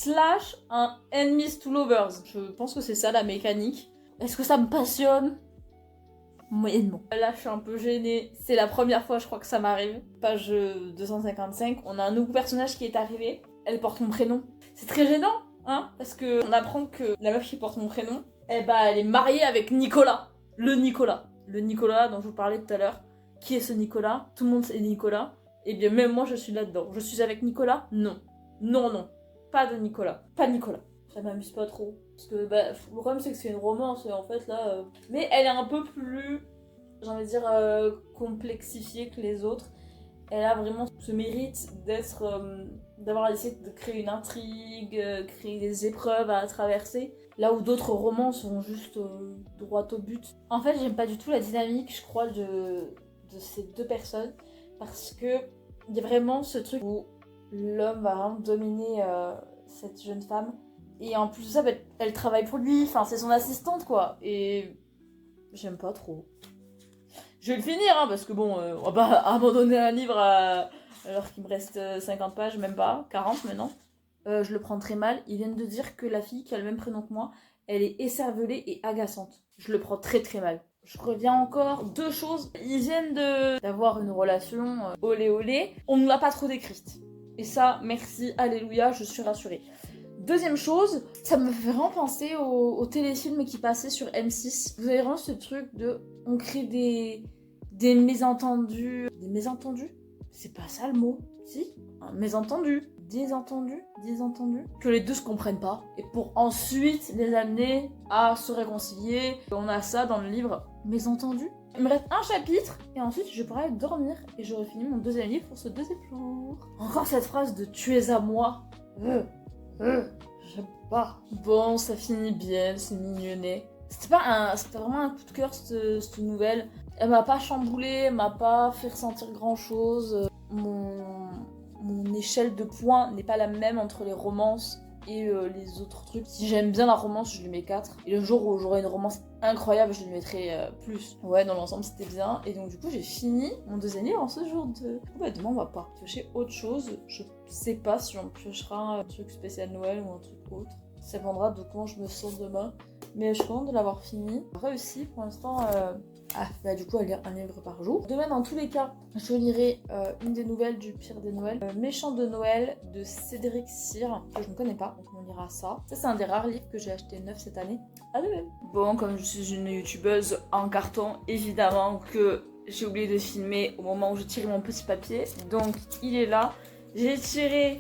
Speaker 1: / un enemies to lovers. Je pense que c'est ça la mécanique. Est-ce que ça me passionne? Moyennement. Là, je suis un peu gênée. C'est la première fois, je crois, que ça m'arrive. Page 255, on a un nouveau personnage qui est arrivé. Elle porte mon prénom. C'est très gênant, hein, parce que on apprend que la meuf qui porte mon prénom, elle est mariée avec Nicolas. Le Nicolas dont je vous parlais tout à l'heure. Qui est ce Nicolas? Tout le monde est Nicolas. Et bien même moi je suis là-dedans. Je suis avec Nicolas? Non. Pas de Nicolas. Pas Nicolas. Ça m'amuse pas trop. Parce que le problème c'est que c'est une romance et en fait là... Mais elle est un peu plus, j'ai envie de dire, complexifiée que les autres. Elle a vraiment ce mérite d'avoir essayé de créer une intrigue, créer des épreuves à traverser. Là où d'autres romans sont juste droit au but. En fait, j'aime pas du tout la dynamique, je crois, de ces deux personnes. Parce que il y a vraiment ce truc où l'homme va vraiment dominer cette jeune femme. Et en plus de ça, elle travaille pour lui, enfin c'est son assistante quoi. Et j'aime pas trop. Je vais le finir hein, parce que bon, on va pas abandonner un livre alors qu'il me reste 50 pages, même pas, 40 maintenant. Je le prends très mal. Ils viennent de dire que la fille qui a le même prénom que moi, elle est écervelée et agaçante. Je le prends très très mal. Je reviens encore, deux choses. Ils viennent d'avoir une relation olé olé. On ne l'a pas trop décrite. Et ça, merci, alléluia, je suis rassurée. Deuxième chose, ça me fait vraiment penser au téléfilm qui passait sur M6. Vous avez vraiment ce truc de... On crée des mésentendus. Des mésentendus? C'est pas ça le mot. Si? Un mésentendu. Désentendus. Que les deux se comprennent pas. Et pour ensuite les amener à se réconcilier. On a ça dans le livre. Mésentendus. Il me reste un chapitre et ensuite je pourrais dormir et j'aurai fini mon deuxième livre pour ce deuxième jour. Encore cette phrase de tu es à moi. J'aime pas. Bon, ça finit bien, c'est mignonné. C'était vraiment un coup de cœur cette nouvelle. Elle m'a pas chamboulée, elle m'a pas fait ressentir grand chose. Mon échelle de points n'est pas la même entre les romances et les autres trucs. Si j'aime bien la romance, je lui mets 4. Et le jour où j'aurai une romance incroyable, je lui mettrai plus. Ouais, dans l'ensemble, c'était bien. Et donc, du coup, j'ai fini mon deuxième livre en ce jour de... Bah, demain, on va pas piocher autre chose. Je sais pas si on piochera un truc spécial Noël ou un truc autre. Ça dépendra de comment je me sens demain. Mais je suis contente de l'avoir fini. Réussi pour l'instant du coup à lire un livre par jour. Demain dans tous les cas, je lirai une des nouvelles du pire des Noëls. Méchant de Noël de Cédric Cyr, que je ne connais pas, donc on lira ça. Ça c'est un des rares livres que j'ai acheté neuf cette année. À Noël. Bon, comme je suis une youtubeuse en carton, évidemment que j'ai oublié de filmer au moment où je tirais mon petit papier. Donc il est là. J'ai tiré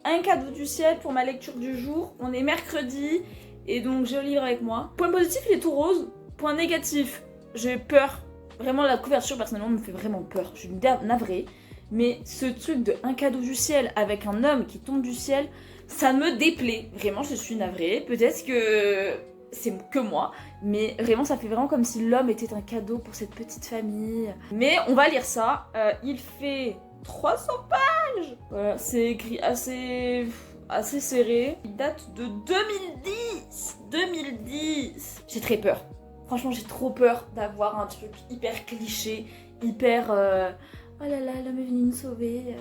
Speaker 1: un cadeau du ciel pour ma lecture du jour. On est mercredi. Et donc j'ai le livre avec moi. Point positif, il est tout rose. Point négatif, j'ai peur. Vraiment la couverture personnellement me fait vraiment peur. Je suis navrée. Mais ce truc de un cadeau du ciel avec un homme qui tombe du ciel, ça me déplaît. Vraiment, je suis navrée. Peut-être que c'est que moi. Mais vraiment, ça fait vraiment comme si l'homme était un cadeau pour cette petite famille. Mais on va lire ça. Il fait 300 pages. Voilà, c'est écrit assez serré. Il date de 2010. J'ai très peur. Franchement, j'ai trop peur d'avoir un truc hyper cliché, hyper... oh là là, l'homme est venu nous sauver.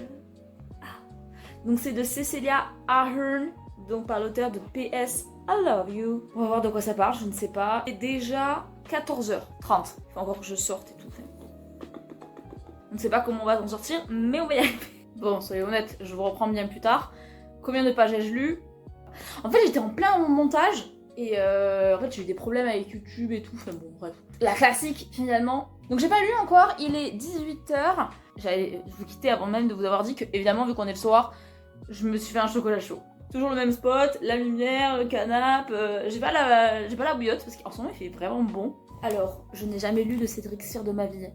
Speaker 1: Donc c'est de Cecilia Ahern, donc par l'auteur de PS I Love You. On va voir de quoi ça parle, je ne sais pas. Et déjà 14h30. Il faut encore que je sorte et tout. On ne sait pas comment on va en sortir, mais on va y arriver. Bon, soyez honnête, je vous reprends bien plus tard. Combien de pages ai-je lu? En fait, j'étais en plein montage et en fait, j'ai eu des problèmes avec YouTube et tout. Enfin bon, bref. La classique, finalement. Donc, j'ai pas lu encore. Il est 18h. J'allais vous quitter avant même de vous avoir dit que, évidemment, vu qu'on est le soir, je me suis fait un chocolat chaud. Toujours le même spot, la lumière, le canapé. J'ai pas la bouillotte parce qu'en ce moment, il fait vraiment bon. Alors, je n'ai jamais lu de Cédric Cyr de ma vie.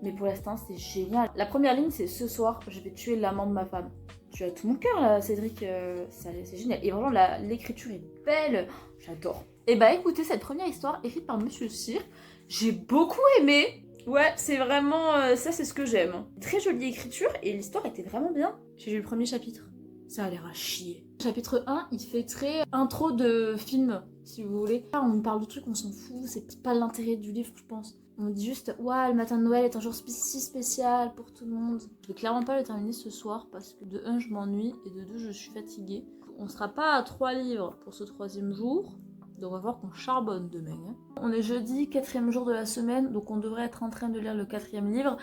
Speaker 1: Mais pour l'instant, c'est génial. La première ligne, c'est ce soir, je vais tuer l'amant de ma femme. Tu as tout mon cœur là, Cédric, c'est génial. Et vraiment, l'écriture est belle, j'adore. Et bah écoutez, cette première histoire écrite par Monsieur Cyr, j'ai beaucoup aimé. Ouais, c'est vraiment, ça c'est ce que j'aime. Très jolie écriture et l'histoire était vraiment bien. J'ai lu le premier chapitre, ça a l'air à chier. Chapitre 1, il fait très intro de film, si vous voulez. Là, on me parle de trucs, on s'en fout, c'est pas l'intérêt du livre, je pense. On dit juste, ouais, le matin de Noël est un jour si spécial pour tout le monde. Je vais clairement pas le terminer ce soir parce que de 1, je m'ennuie et de 2, je suis fatiguée. On sera pas à 3 livres pour ce 3e jour, donc on va voir qu'on charbonne demain. Hein. On est jeudi, 4e jour de la semaine, donc on devrait être en train de lire le 4e livre.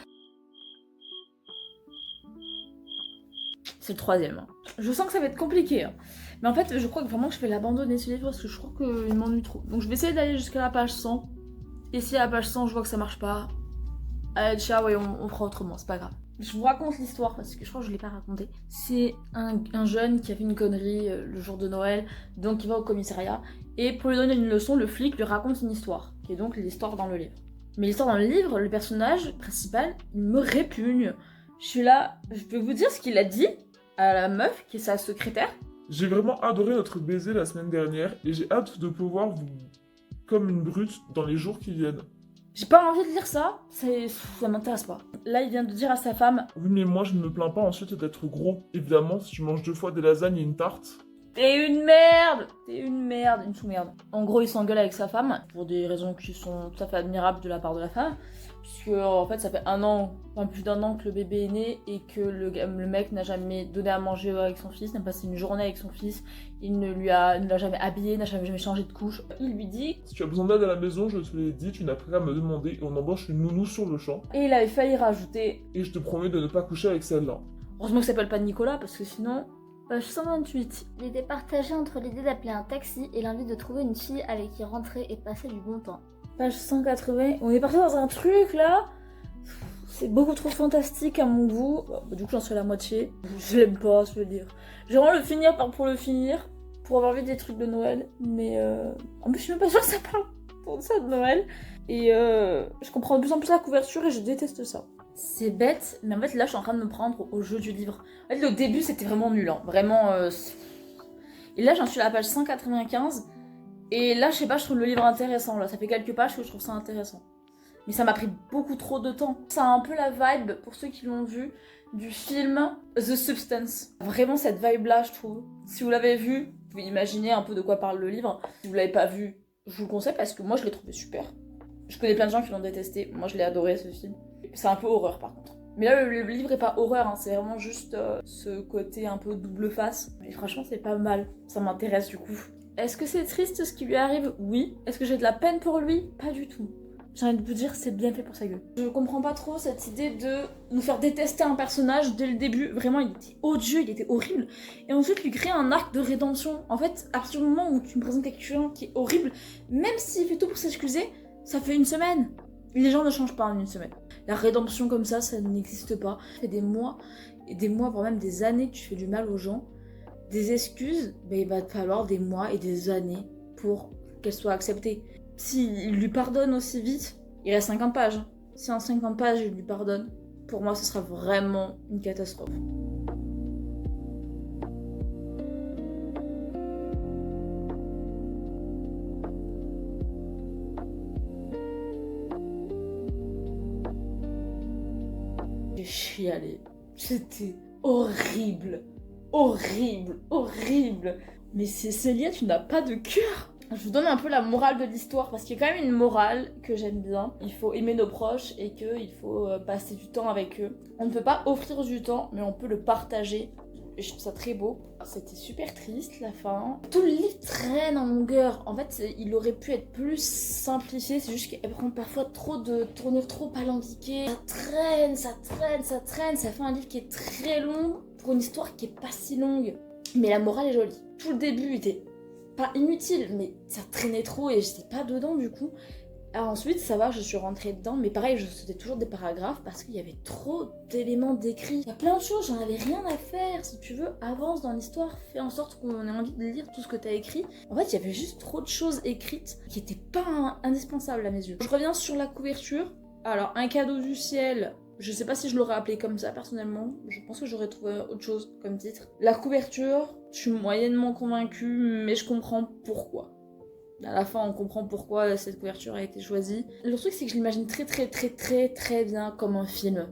Speaker 1: C'est le 3e. Hein. Je sens que ça va être compliqué. Hein. Mais en fait, je crois que vraiment que je vais l'abandonner ce livre parce que je crois qu'il m'ennuie trop. Donc je vais essayer d'aller jusqu'à la page 100. Et si à la page 100 je vois que ça marche pas, allez ciao et on fera autrement, c'est pas grave. Je vous raconte l'histoire parce que je crois que je l'ai pas raconté. C'est un jeune qui a fait une connerie le jour de Noël, donc il va au commissariat. Et pour lui donner une leçon, le flic lui raconte une histoire, qui est donc l'histoire dans le livre. Mais l'histoire dans le livre, le personnage principal, il me répugne. Je suis là, je peux vous dire ce qu'il a dit à la meuf, qui est sa secrétaire.
Speaker 3: J'ai vraiment adoré notre baiser la semaine dernière et j'ai hâte de pouvoir vous comme une brute dans les jours qui viennent.
Speaker 1: J'ai pas envie de lire ça, ça m'intéresse pas. Là, il vient de dire à sa femme:
Speaker 3: Oui, mais moi je ne me plains pas ensuite d'être gros. Évidemment, si tu manges 2 fois des lasagnes et une tarte.
Speaker 1: T'es une merde! T'es une merde, une sous-merde. En gros, il s'engueule avec sa femme, pour des raisons qui sont tout à fait admirables de la part de la femme. Puisque, en fait, ça fait plus d'un an que le bébé est né et que le mec n'a jamais donné à manger avec son fils, n'a passé une journée avec son fils, il ne l'a jamais habillé, n'a jamais changé de couche. Il lui dit:
Speaker 3: Si tu as besoin d'aide à la maison, je te l'ai dit, tu n'as plus qu'à me demander et on embauche une nounou sur le champ.
Speaker 1: Et il avait failli rajouter:
Speaker 3: Et je te promets de ne pas coucher avec celle-là.
Speaker 1: heureusement que ça s'appelle pas Nicolas, parce que sinon... Page 128.
Speaker 2: Il était partagé entre l'idée d'appeler un taxi et l'envie de trouver une fille avec qui rentrer et passer du bon temps.
Speaker 1: Page 180. On est parti dans un truc là. C'est beaucoup trop fantastique à mon goût. Du coup, j'en suis à la moitié. Je l'aime pas, je veux dire. J'ai vraiment le finir pour le finir. Pour avoir vu des trucs de Noël. Mais en plus, je suis même pas sûre que ça parle pour ça de Noël. Et je comprends de plus en plus la couverture et je déteste ça. C'est bête, mais en fait là je suis en train de me prendre au jeu du livre. En fait le début c'était vraiment nul, hein. Vraiment. Et là j'en suis à la page 195. Et là je sais pas, je trouve le livre intéressant. Là ça fait quelques pages que je trouve ça intéressant. Mais ça m'a pris beaucoup trop de temps. Ça a un peu la vibe, pour ceux qui l'ont vu, du film The Substance. Vraiment cette vibe là je trouve. Si vous l'avez vu, vous pouvez imaginer un peu de quoi parle le livre. Si vous l'avez pas vu, je vous le conseille parce que moi je l'ai trouvé super. Je connais plein de gens qui l'ont détesté. Moi je l'ai adoré ce film. C'est un peu horreur par contre. Mais là, le livre est pas horreur, hein, c'est vraiment juste ce côté un peu double face. Et franchement, c'est pas mal. Ça m'intéresse du coup. Est-ce que c'est triste ce qui lui arrive? Oui. Est-ce que j'ai de la peine pour lui? Pas du tout. J'ai envie de vous dire, c'est bien fait pour sa gueule. Je comprends pas trop cette idée de nous faire détester un personnage dès le début. Vraiment, il était odieux, il était horrible. Et ensuite, lui créer un arc de rédemption. En fait, à partir du moment où tu me présentes quelqu'un qui est horrible, même s'il fait tout pour s'excuser, ça fait une semaine. Les gens ne changent pas en une semaine. La rédemption comme ça n'existe pas. Ça fait des mois, et des mois, voire même des années que tu fais du mal aux gens. Des excuses, il va te falloir des mois et des années pour qu'elles soient acceptées. S'il lui pardonne aussi vite, il reste 50 pages. Si en 50 pages il lui pardonne, pour moi ce sera vraiment une catastrophe. J'ai chialé. C'était horrible. Horrible. Horrible. Mais Cécilia, tu n'as pas de cœur. Je vous donne un peu la morale de l'histoire parce qu'il y a quand même une morale que j'aime bien. Il faut aimer nos proches et qu'il faut passer du temps avec eux. On ne peut pas offrir du temps, mais on peut le partager. Et je trouve ça très beau. C'était super triste la fin. Tout le livre traîne en longueur. En fait, il aurait pu être plus simplifié. C'est juste qu'elle prend parfois trop de tournures trop alambiquées. Ça traîne, ça traîne, ça traîne. Ça fait un livre qui est très long pour une histoire qui est pas si longue. Mais la morale est jolie. Tout le début était pas inutile, mais ça traînait trop et j'étais pas dedans du coup. Alors ensuite, ça va, je suis rentrée dedans, mais pareil, je sautais toujours des paragraphes parce qu'il y avait trop d'éléments décrits. Il y a plein de choses, j'en avais rien à faire. Si tu veux, avance dans l'histoire, fais en sorte qu'on ait envie de lire tout ce que t'as écrit. En fait, il y avait juste trop de choses écrites qui étaient pas indispensables à mes yeux. Je reviens sur la couverture. Alors, un cadeau du ciel. Je sais pas si je l'aurais appelé comme ça personnellement, je pense que j'aurais trouvé autre chose comme titre. La couverture, je suis moyennement convaincue, mais je comprends pourquoi. À la fin, on comprend pourquoi cette couverture a été choisie. Le truc, c'est que je l'imagine très bien comme un film.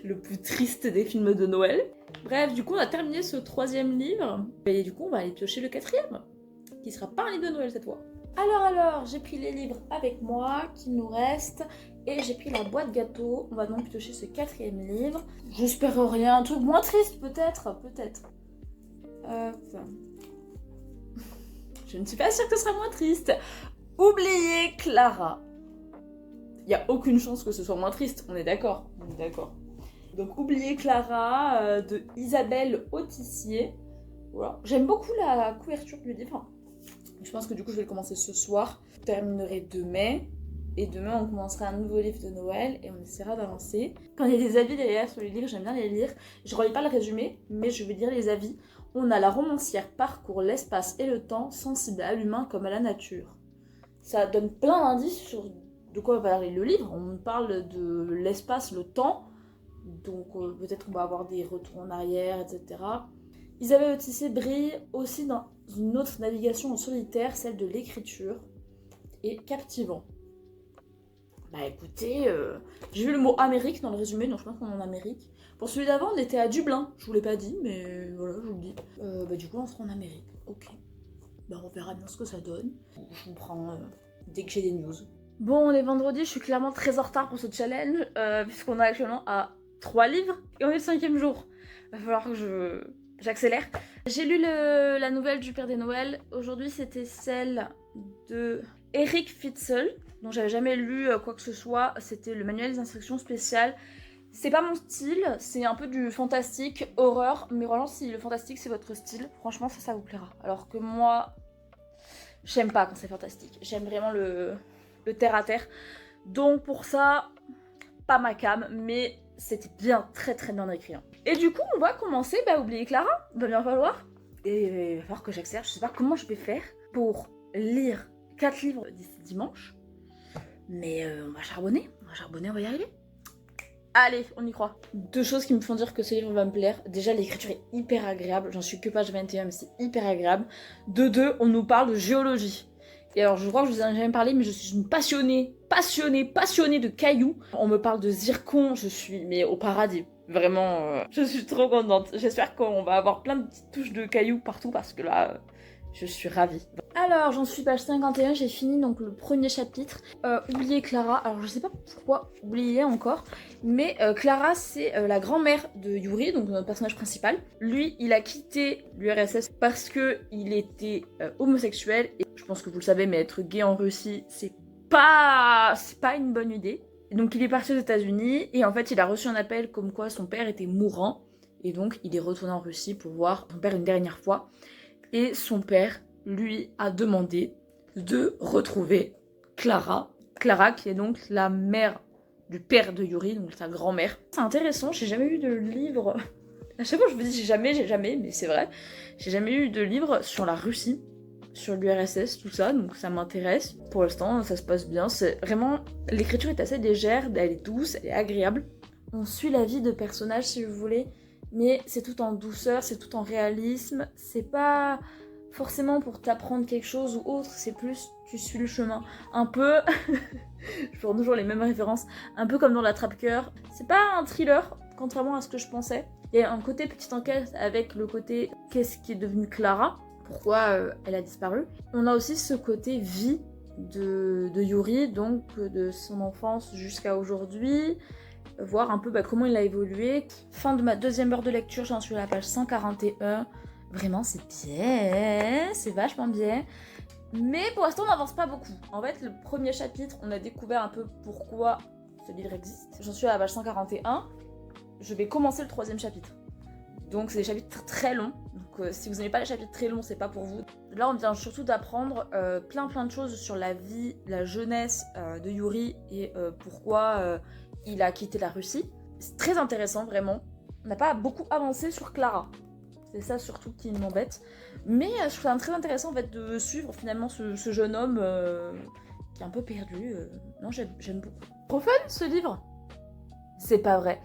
Speaker 1: Le plus triste des films de Noël. Bref, du coup, on a terminé ce 3e livre. Et du coup, on va aller piocher le 4e, qui sera pas un livre de Noël cette fois. Alors, j'ai pris les livres avec moi, qu'il nous reste, et j'ai pris la boîte gâteau. On va donc piocher ce 4e livre. J'espère rien, un truc moins triste peut-être. Je ne suis pas sûre que ce sera moins triste. Oubliez Clara. Il n'y a aucune chance que ce soit moins triste, on est d'accord. Donc Oubliez Clara de Isabelle Autissier. Voilà. J'aime beaucoup la couverture du livre. Je pense que du coup je vais le commencer ce soir. Je terminerai demain. Et demain on commencera un nouveau livre de Noël et on essaiera d'avancer. Quand il y a des avis derrière sur les livres, j'aime bien les lire. Je ne relis pas le résumé, mais je vais lire les avis. On a la romancière parcourt l'espace et le temps, sensible à l'humain comme à la nature. Ça donne plein d'indices sur de quoi va parler le livre. On parle de l'espace, le temps. Donc peut-être qu'on va avoir des retours en arrière, etc. Isabelle Autissier brille aussi dans une autre navigation en solitaire, celle de l'écriture, et captivant. Bah écoutez, j'ai vu le mot Amérique dans le résumé, donc je pense qu'on est en Amérique. Pour celui d'avant, on était à Dublin, je vous l'ai pas dit, mais voilà, je vous le dis. Bah du coup, on sera en Amérique, ok. Bah on verra bien ce que ça donne. Je vous prends dès que j'ai des news. Bon, on est vendredi, je suis clairement très en retard pour ce challenge, puisqu'on est actuellement à 3 livres, et on est le 5e jour. Va falloir que j'accélère. J'ai lu la nouvelle du Père des Noëls. Aujourd'hui, c'était celle de Eric Fitzel, dont j'avais jamais lu quoi que ce soit. C'était le manuel des instructions spéciales. C'est pas mon style, c'est un peu du fantastique, horreur, mais vraiment si le fantastique c'est votre style, franchement ça vous plaira. Alors que moi, j'aime pas quand c'est fantastique, j'aime vraiment le terre à terre. Donc pour ça, pas ma cam, mais c'était bien, très très bien écrit. Hein. Et du coup, on va commencer, oublier Clara, va bien falloir. Et il va falloir que j'accélère, je sais pas comment je vais faire pour lire 4 livres d'ici dimanche. Mais on va charbonner, on va y arriver. Allez, on y croit. 2 choses qui me font dire que ce livre va me plaire. Déjà, l'écriture est hyper agréable, j'en suis que page 21, mais c'est hyper agréable. De 2, on nous parle de géologie. Et alors, je crois que je vous en ai jamais parlé, mais je suis une passionnée de cailloux. On me parle de zircon, je suis mais au paradis. Vraiment, je suis trop contente. J'espère qu'on va avoir plein de petites touches de cailloux partout, parce que là, je suis ravie. Alors, j'en suis page 51, j'ai fini donc le premier chapitre. Oublier Clara, alors je sais pas pourquoi oublier encore, mais Clara c'est la grand-mère de Yuri, donc notre personnage principal. Lui, il a quitté l'URSS parce que il était homosexuel, et je pense que vous le savez, mais être gay en Russie, c'est pas une bonne idée. Donc il est parti aux États-Unis, et en fait il a reçu un appel comme quoi son père était mourant, et donc il est retourné en Russie pour voir son père une dernière fois. Et son père lui a demandé de retrouver Clara. Clara qui est donc la mère du père de Yuri, donc sa grand-mère. C'est intéressant, j'ai jamais eu de livre... À chaque fois je me dis j'ai jamais, mais c'est vrai. J'ai jamais eu de livre sur la Russie, sur l'URSS, tout ça, donc ça m'intéresse. Pour l'instant, ça se passe bien. C'est vraiment... L'écriture est assez légère, elle est douce, elle est agréable. On suit la vie de personnages si vous voulez, mais c'est tout en douceur, c'est tout en réalisme, c'est pas forcément pour t'apprendre quelque chose ou autre, c'est plus tu suis le chemin. Un peu, je prends toujours les mêmes références, un peu comme dans l'Attrape-Cœur. C'est pas un thriller, contrairement à ce que je pensais. Il y a un côté petite enquête avec le côté qu'est-ce qui est devenu Clara, pourquoi elle a disparu. On a aussi ce côté vie de Yuri, donc de son enfance jusqu'à aujourd'hui. Voir un peu comment il a évolué. Fin de ma 2e heure de lecture, j'en suis à la page 141. Vraiment, c'est bien, c'est vachement bien. Mais pour l'instant, on n'avance pas beaucoup. En fait, le premier chapitre, on a découvert un peu pourquoi ce livre existe. J'en suis à la page 141. Je vais commencer le 3e chapitre. Donc, c'est des chapitres très longs. Donc, si vous n'aimez pas les chapitres très longs, c'est pas pour vous. Là, on vient surtout d'apprendre plein de choses sur la vie, la jeunesse de Yuri et pourquoi... il a quitté la Russie. C'est très intéressant, vraiment. On n'a pas beaucoup avancé sur Clara. C'est ça surtout qui m'embête. Mais je trouve ça très intéressant en fait de suivre finalement ce jeune homme qui est un peu perdu. Non, j'aime beaucoup. Trop fun ce livre. C'est pas vrai.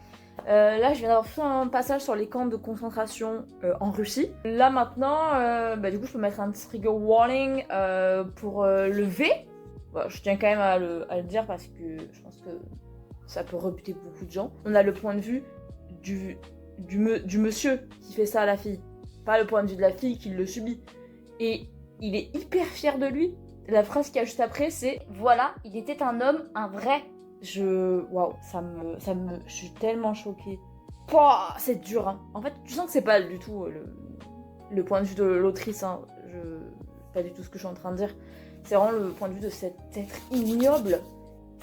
Speaker 1: Là, je viens d'avoir fait un passage sur les camps de concentration en Russie. Là maintenant, du coup, je peux mettre un trigger warning pour le V. Bon, je tiens quand même à le dire parce que je pense que ça peut rebuter beaucoup de gens. On a le point de vue du monsieur qui fait ça à la fille, pas le point de vue de la fille qui le subit. Et il est hyper fier de lui. La phrase qu'il y a juste après, c'est « Voilà, il était un homme, un vrai ». Waouh, je suis tellement choquée. Pouah, c'est dur, hein. En fait, tu sens que c'est pas du tout le point de vue de l'autrice, hein. Pas du tout ce que je suis en train de dire. C'est vraiment le point de vue de cet être ignoble.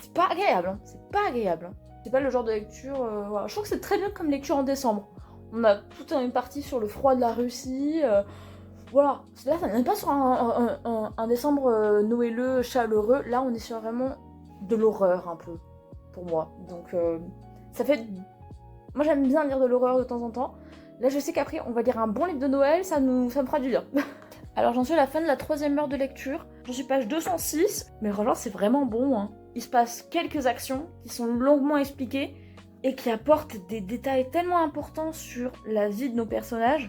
Speaker 1: C'est pas agréable, hein. C'est pas agréable. Hein. C'est pas le genre de lecture... voilà. Je trouve que c'est très bien comme lecture en décembre. On a toute une partie sur le froid de la Russie. Voilà. Là, on n'est pas sur un décembre noëleux, chaleureux. Là, on est sur vraiment de l'horreur, un peu, pour moi. Donc, ça fait... Moi, j'aime bien lire de l'horreur de temps en temps. Là, je sais qu'après, on va lire un bon livre de Noël. Ça me fera du bien. Alors, j'en suis à la fin de la 3e heure de lecture. J'en suis page 206. Mais franchement, c'est vraiment bon, hein. Il se passe quelques actions qui sont longuement expliquées et qui apportent des détails tellement importants sur la vie de nos personnages.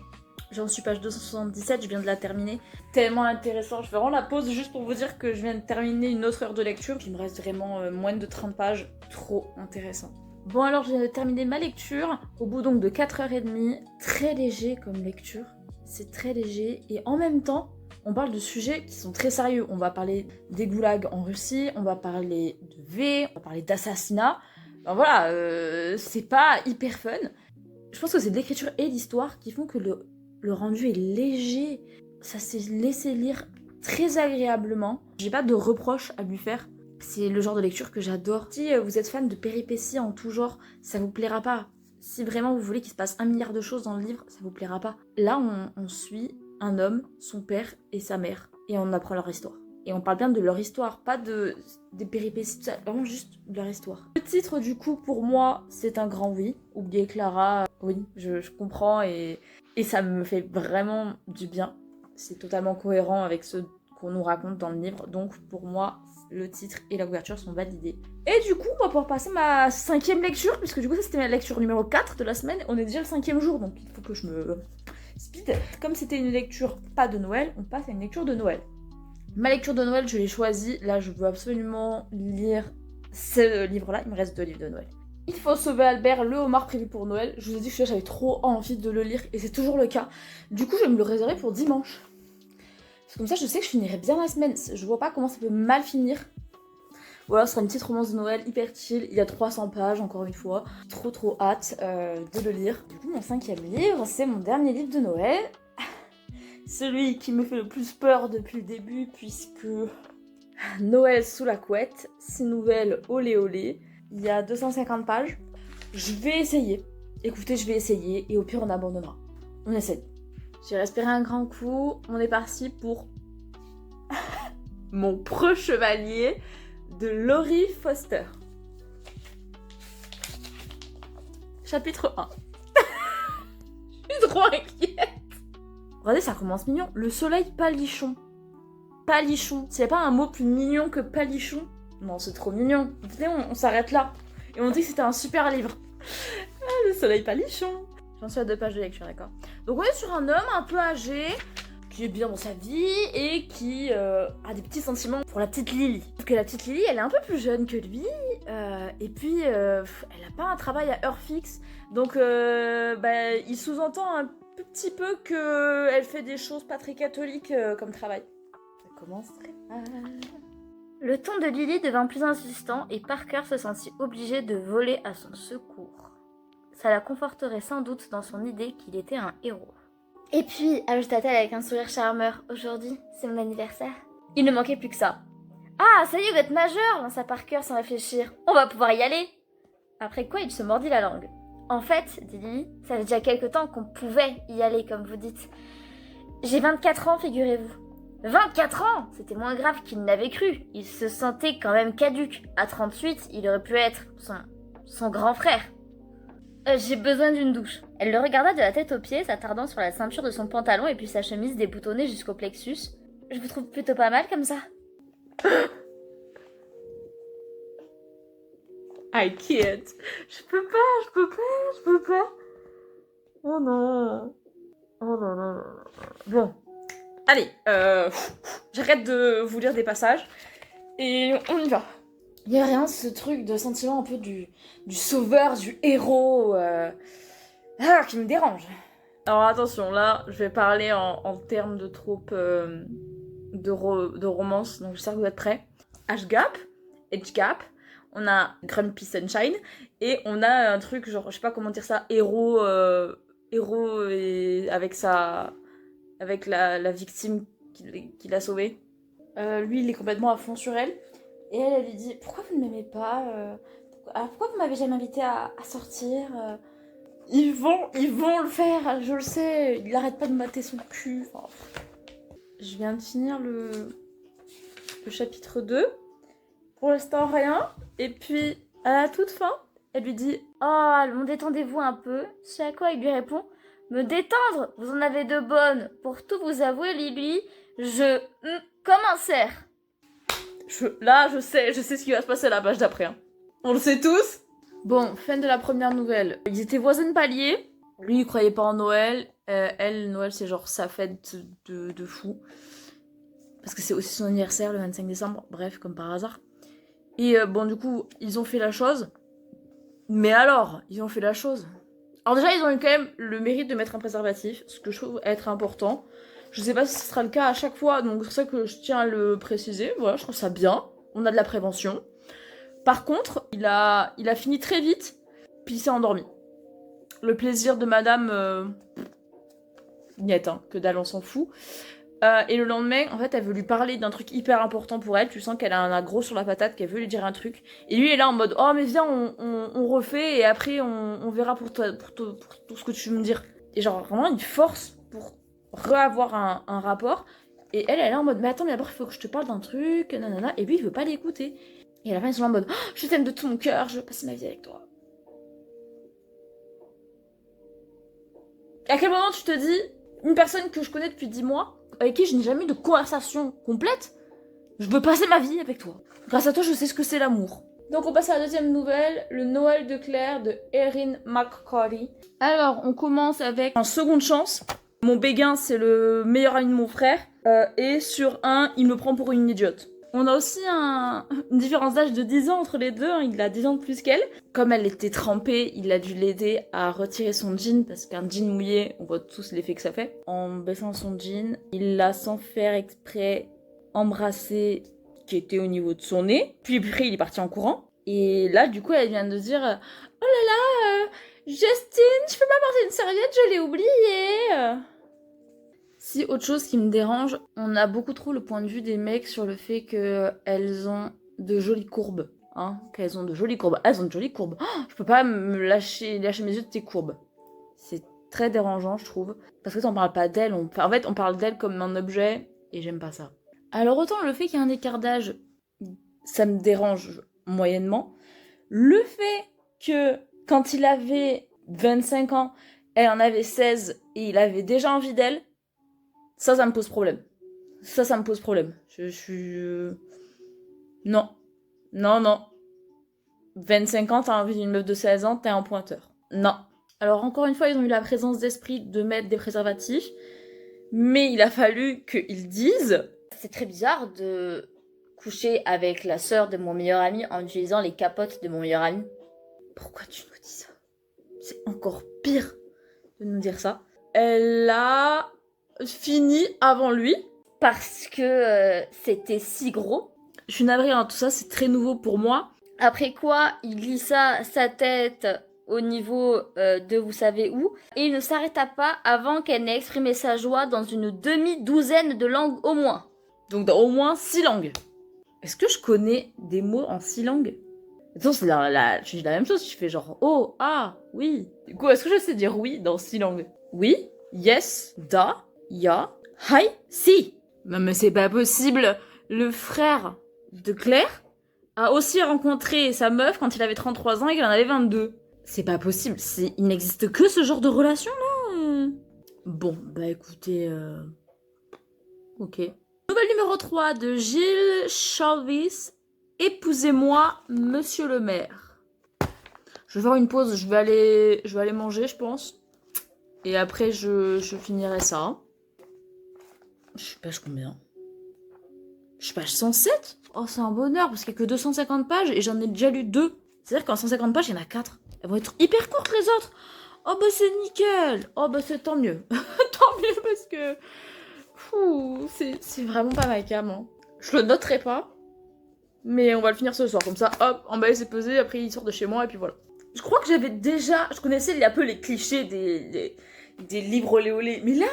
Speaker 1: J'en suis page 277, je viens de la terminer. Tellement intéressant, je vais rendre la pause juste pour vous dire que je viens de terminer une autre heure de lecture. Il me reste vraiment moins de 30 pages, trop intéressant. Bon alors je viens de terminer ma lecture, au bout donc de 4h30, très léger comme lecture. C'est très léger et en même temps, on parle de sujets qui sont très sérieux. On va parler des goulags en Russie, on va parler de V, on va parler d'assassinat. Ben voilà, c'est pas hyper fun. Je pense que c'est l'écriture et l'histoire qui font que le rendu est léger. Ça s'est laissé lire très agréablement. J'ai pas de reproches à lui faire. C'est le genre de lecture que j'adore. Si vous êtes fan de péripéties en tout genre, ça vous plaira pas. Si vraiment vous voulez qu'il se passe 1 milliard de choses dans le livre, ça vous plaira pas. Là, on suit un homme, son père et sa mère. Et on apprend leur histoire. Et on parle bien de leur histoire, pas des péripéties, tout ça, vraiment juste de leur histoire. Le titre, du coup, pour moi, c'est un grand oui. Oubliez Clara, oui, je comprends et ça me fait vraiment du bien. C'est totalement cohérent avec ce qu'on nous raconte dans le livre. Donc, pour moi, le titre et la couverture sont validés. Et du coup, on va pouvoir passer ma 5e lecture, puisque du coup, ça c'était ma lecture numéro 4 de la semaine. On est déjà le 5e jour, donc il faut que je me speed. Comme c'était une lecture pas de Noël, on passe à une lecture de Noël. Ma lecture de Noël, je l'ai choisie. Là, je veux absolument lire ce livre-là. Il me reste 2 livres de Noël. Il faut sauver Albert, le homard prévu pour Noël. Je vous ai dit que j'avais trop envie de le lire et c'est toujours le cas. Du coup, je vais me le réserver pour dimanche. Parce que comme ça, je sais que je finirai bien la semaine. Je vois pas comment ça peut mal finir. Voilà, ce sera une petite romance de Noël hyper chill. Il y a 300 pages, encore une fois. Trop hâte de le lire. Du coup, mon 5e livre, c'est mon dernier livre de Noël. Celui qui me fait le plus peur depuis le début, puisque Noël sous la couette, 6 nouvelles olé olé. Il y a 250 pages. Je vais essayer. Écoutez, je vais essayer et au pire, on abandonnera. On essaye. J'ai respiré un grand coup. On est parti pour mon preux chevalier de Laurie Foster. Chapitre 1. Je suis trop inquiète. Regardez, ça commence mignon. Le soleil palichon. Palichon. S'il n'y a pas un mot plus mignon que palichon? Non, c'est trop mignon. Venez, on s'arrête là. Et on dit que c'était un super livre. Ah, le soleil palichon. J'en suis à 2 pages de lecture, d'accord. Donc on est sur un homme un peu âgé, qui est bien dans sa vie et qui a des petits sentiments pour la petite Lily. Sauf que la petite Lily, elle est un peu plus jeune que lui. Et puis, elle n'a pas un travail à heure fixe. Donc, il sous-entend un petit peu qu'elle fait des choses pas très catholiques comme travail. Ça commence très mal.
Speaker 2: Le ton de Lily devint plus insistant et Parker se sentit obligé de voler à son secours. Ça la conforterait sans doute dans son idée qu'il était un héros. Et puis, ajouta-t-elle avec un sourire charmeur, aujourd'hui, c'est mon anniversaire. Il ne manquait plus que ça. Ah, ça y est, vous êtes majeur, lança Parker sans réfléchir. On va pouvoir y aller. Après quoi, il se mordit la langue. En fait, dit Lily, ça fait déjà quelque temps qu'on pouvait y aller, comme vous dites. J'ai 24 ans, figurez-vous. 24 ans! C'était moins grave qu'il n'avait cru. Il se sentait quand même caduque. À 38, il aurait pu être son grand frère. J'ai besoin d'une douche. Elle le regarda de la tête aux pieds, s'attardant sur la ceinture de son pantalon et puis sa chemise déboutonnée jusqu'au plexus. Je vous trouve plutôt pas mal comme ça.
Speaker 1: I can't. Je peux pas. Oh non. Bon. Allez, j'arrête de vous lire des passages et on y va. Il y a rien ce truc de sentiment un peu du sauveur, du héros qui me dérange. Alors attention, là, je vais parler en termes de troupes de romance, donc j'espère que vous êtes prêts. Age gap, on a Grumpy Sunshine, et on a un truc genre, je sais pas comment dire ça, héros et avec la victime qui l'a sauvé. Lui, il est complètement à fond sur elle. Et elle lui dit, pourquoi vous ne m'aimez pas pourquoi vous m'avez jamais invité à sortir Ils vont le faire, je le sais. Il arrête pas de mater son cul. Enfin, je viens de finir le chapitre 2. Pour l'instant, rien. Et puis, à la toute fin, elle lui dit,
Speaker 2: Oh, mon détendez-vous un peu. Ce à quoi il lui répond, me détendre, vous en avez de bonnes. Pour tout vous avouer, Lily, comme un cerf.
Speaker 1: Je sais ce qui va se passer à la page d'après. Hein. On le sait tous. Bon, fin de la première nouvelle. Ils étaient voisins de palier. Lui, il croyait pas en Noël. Elle, Noël, c'est genre sa fête de fou. Parce que c'est aussi son anniversaire le 25 décembre. Bref, comme par hasard. Et bon, du coup, ils ont fait la chose. Mais alors, ils ont fait la chose. Alors déjà, ils ont eu quand même le mérite de mettre un préservatif, ce que je trouve être important. Je sais pas si ce sera le cas à chaque fois, donc c'est pour ça que je tiens à le préciser. Voilà, je trouve ça bien. On a de la prévention. Par contre, il a fini très vite, puis il s'est endormi. Le plaisir de madame... Niet, hein, que dalle, on s'en fout. Et le lendemain, en fait, elle veut lui parler d'un truc hyper important pour elle. Tu sens qu'elle a un gros sur la patate, qu'elle veut lui dire un truc. Et lui est là en mode, oh mais viens, on refait et après on verra pour tout ce que tu veux me dire. Et genre vraiment une force pour re-avoir un rapport. Et elle est là en mode, mais attends, mais d'abord il faut que je te parle d'un truc, nanana. Et lui il veut pas l'écouter. Et à la fin ils sont là en mode, oh, je t'aime de tout mon cœur, je veux passer ma vie avec toi. Et à quel moment tu te dis, une personne que je connais depuis 10 mois, avec qui je n'ai jamais eu de conversation complète, je veux passer ma vie avec toi. Grâce à toi, je sais ce que c'est l'amour. Donc on passe à la deuxième nouvelle, le Noël de Claire de Erin McCarty. Alors, on commence avec un seconde chance. Mon béguin, c'est le meilleur ami de mon frère. Et sur un, il me prend pour une idiote. On a aussi une différence d'âge de 10 ans entre les deux, hein. Il a 10 ans de plus qu'elle. Comme elle était trempée, il a dû l'aider à retirer son jean, parce qu'un jean mouillé, on voit tous l'effet que ça fait. En baissant son jean, il l'a sans faire exprès embrassé, qui était au niveau de son nez. Puis après, il est parti en courant. Et là, du coup, elle vient de dire « Oh là là, Justine, je peux pas porter une serviette, je l'ai oublié !» Si autre chose qui me dérange, on a beaucoup trop le point de vue des mecs sur le fait qu'elles ont de jolies courbes. Hein, qu'elles ont de jolies courbes. Elles ont de jolies courbes. Oh, je peux pas me lâcher mes yeux de tes courbes. C'est très dérangeant, je trouve. Parce que on parle pas d'elles. En fait, on parle d'elles comme un objet. Et j'aime pas ça. Alors autant le fait qu'il y ait un écart d'âge, ça me dérange moyennement. Le fait que quand il avait 25 ans, elle en avait 16 et il avait déjà envie d'elle, ça me pose problème. Ça me pose problème. Je suis... Non. Non. 25 ans, t'as envie d'une meuf de 16 ans, t'es un pointeur. Non. Alors encore une fois, ils ont eu la présence d'esprit de mettre des préservatifs, mais il a fallu qu'ils disent...
Speaker 2: C'est très bizarre de coucher avec la sœur de mon meilleur ami en utilisant les capotes de mon meilleur ami.
Speaker 1: Pourquoi tu nous dis ça? C'est encore pire de nous dire ça. Elle a fini avant lui.
Speaker 2: Parce que c'était si gros.
Speaker 1: Je suis navrée, hein, tout ça c'est très nouveau pour moi.
Speaker 2: Après quoi, il glissa sa tête au niveau de vous savez où, et il ne s'arrêta pas avant qu'elle n'ait exprimé sa joie dans une demi-douzaine de langues au moins.
Speaker 1: Donc dans au moins 6 langues. Est-ce que je connais des mots en 6 langues? Attends, je dis la même chose, je fais genre oh, ah, oui. Du coup, est-ce que je sais dire oui dans 6 langues? Oui, yes, da, ya, hi, si. Non mais c'est pas possible. Le frère de Claire a aussi rencontré sa meuf quand il avait 33 ans et qu'elle en avait 22. C'est pas possible, il n'existe que ce genre de relation là. Bon, bah écoutez, ok. Nouvelle numéro 3 de Gilles Chalvis. Épousez-moi, monsieur le maire. Je vais faire une pause, je vais aller manger, je pense. Et après, je finirai ça. Je suis page combien? Je suis page 107? Oh, c'est un bonheur, parce qu'il n'y a que 250 pages et j'en ai déjà lu 2. C'est-à-dire qu'en 150 pages, il y en a 4. Elles vont être hyper courtes, les autres. Oh, bah c'est nickel. Oh, bah c'est tant mieux. Tant mieux, parce que... c'est vraiment pas ma cam. Hein. Je le noterai pas. Mais on va le finir ce soir. Comme ça, hop, emballé, c'est pesé. Après, il sort de chez moi et puis voilà. Je crois que j'avais déjà... Je connaissais un peu les clichés des livres olé olé. Mais là...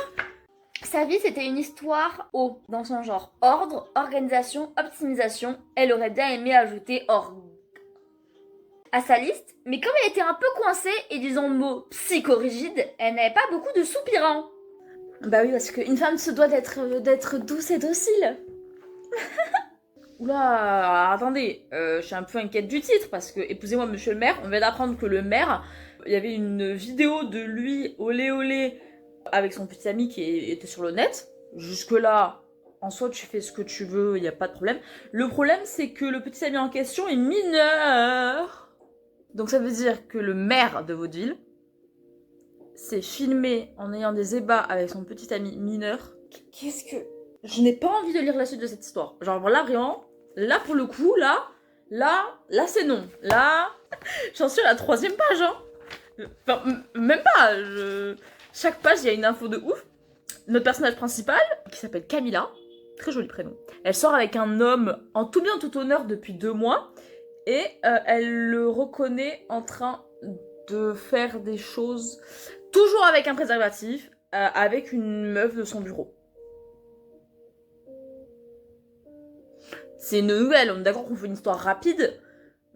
Speaker 2: Sa vie, c'était une histoire dans son genre. Ordre, organisation, optimisation. Elle aurait bien aimé ajouter à sa liste. Mais comme elle était un peu coincée et disons le mot psychorigide, elle n'avait pas beaucoup de soupirants.
Speaker 1: Bah oui, parce qu'une femme se doit d'être douce et docile. Oula, attendez, je suis un peu inquiète du titre, parce que, épousez-moi monsieur le maire, on vient d'apprendre que le maire, il y avait une vidéo de lui, olé olé, avec son petit ami qui était sur le net. Jusque-là, en soi, tu fais ce que tu veux, il n'y a pas de problème. Le problème, c'est que le petit ami en question est mineur. Donc ça veut dire que le maire de votre ville, s'est filmé en ayant des ébats avec son petit ami mineur. Qu'est-ce que... Je n'ai pas envie de lire la suite de cette histoire. Genre là, vraiment, là pour le coup, là c'est non. Là, j'en suis à la 3e page, hein. Enfin, même pas. Chaque page, il y a une info de ouf. Notre personnage principal, qui s'appelle Camilla, très joli prénom, elle sort avec un homme en tout bien tout honneur depuis 2 mois et elle le reconnaît en train de faire des choses, toujours avec un préservatif, avec une meuf de son bureau. C'est une nouvelle, on est d'accord qu'on fait une histoire rapide,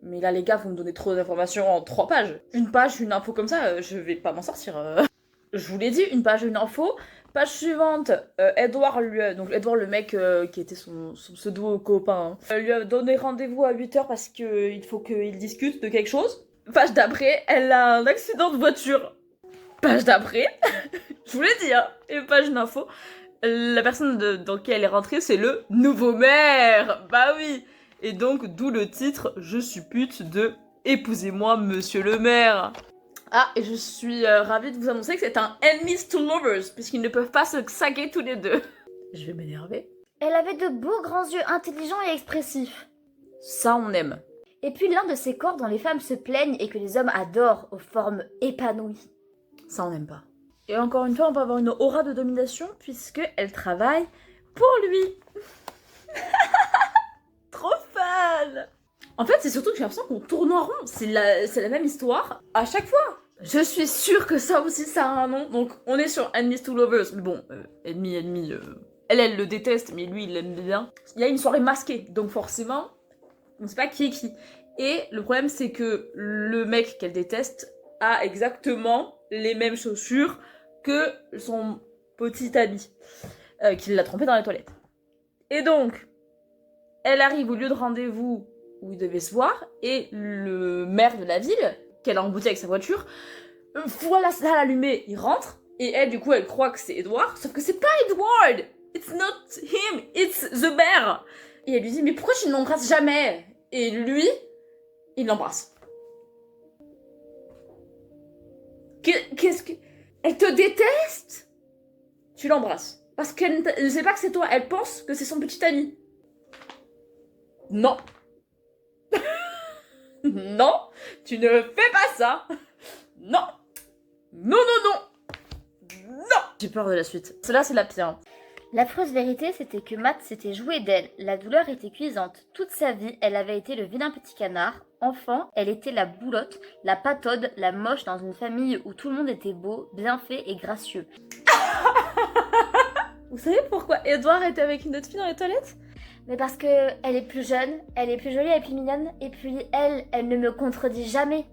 Speaker 1: mais là les gars, vous me donnez trop d'informations en 3 pages. Une page, une info comme ça, je vais pas m'en sortir. Je vous l'ai dit, une page, une info. Page suivante, Edouard, donc Edouard le mec qui était son pseudo copain, lui a donné rendez-vous à 8h parce qu'il faut qu'il discute de quelque chose. Page d'après, elle a un accident de voiture. Page d'après, je vous l'ai dit, hein, et page d'info, la personne dans qui elle est rentrée, c'est le nouveau maire. Bah oui. Et donc, d'où le titre, je suppute de « Épousez-moi, monsieur le maire ». Ah, et je suis ravie de vous annoncer que c'est un enemies to lovers, puisqu'ils ne peuvent pas se saguer tous les deux. Je vais m'énerver.
Speaker 2: Elle avait de beaux grands yeux intelligents et expressifs.
Speaker 1: Ça, on aime.
Speaker 2: Et puis l'un de ces corps dont les femmes se plaignent et que les hommes adorent, aux formes épanouies.
Speaker 1: Ça, on n'aime pas. Et encore une fois, on peut avoir une aura de domination, puisqu'elle travaille pour lui. Trop fun. En fait, c'est surtout que j'ai l'impression qu'on tourne en rond. C'est la même histoire à chaque fois. Je suis sûre que ça aussi, ça a un nom. Donc, on est sur Enemies to Lovers. Mais bon, ennemi. Elle le déteste, mais lui, il l'aime bien. Il y a une soirée masquée. Donc, forcément, on ne sait pas qui est qui. Et le problème, c'est que le mec qu'elle déteste a exactement les mêmes chaussures que son petit ami, qui l'a trompé dans les toilettes. Et donc, elle arrive au lieu de rendez-vous où ils devaient se voir, et le maire de la ville, qu'elle a embouti avec sa voiture, voit la salle allumée, il rentre, et elle, du coup, elle croit que c'est Edward, sauf que c'est pas Edward! It's not him, it's the bear! Et elle lui dit, mais pourquoi tu ne l'embrasses jamais? Et lui, il l'embrasse. Qu'est-ce que... Elle te déteste? Tu l'embrasses. Parce qu'elle ne sait pas que c'est toi, elle pense que c'est son petit ami. Non. Non, tu ne fais pas ça. Non. Non. J'ai peur de la suite. Celle-là, c'est la pire.
Speaker 2: L'affreuse vérité, c'était que Matt s'était joué d'elle. La douleur était cuisante. Toute sa vie, elle avait été le vilain petit canard. Enfant, elle était la boulotte, la pataude, la moche dans une famille où tout le monde était beau, bien fait et gracieux.
Speaker 1: Vous savez pourquoi Edouard était avec une autre fille dans les toilettes?
Speaker 2: Mais parce que elle est plus jeune, elle est plus jolie, elle est plus mignonne, et puis elle ne me contredit jamais.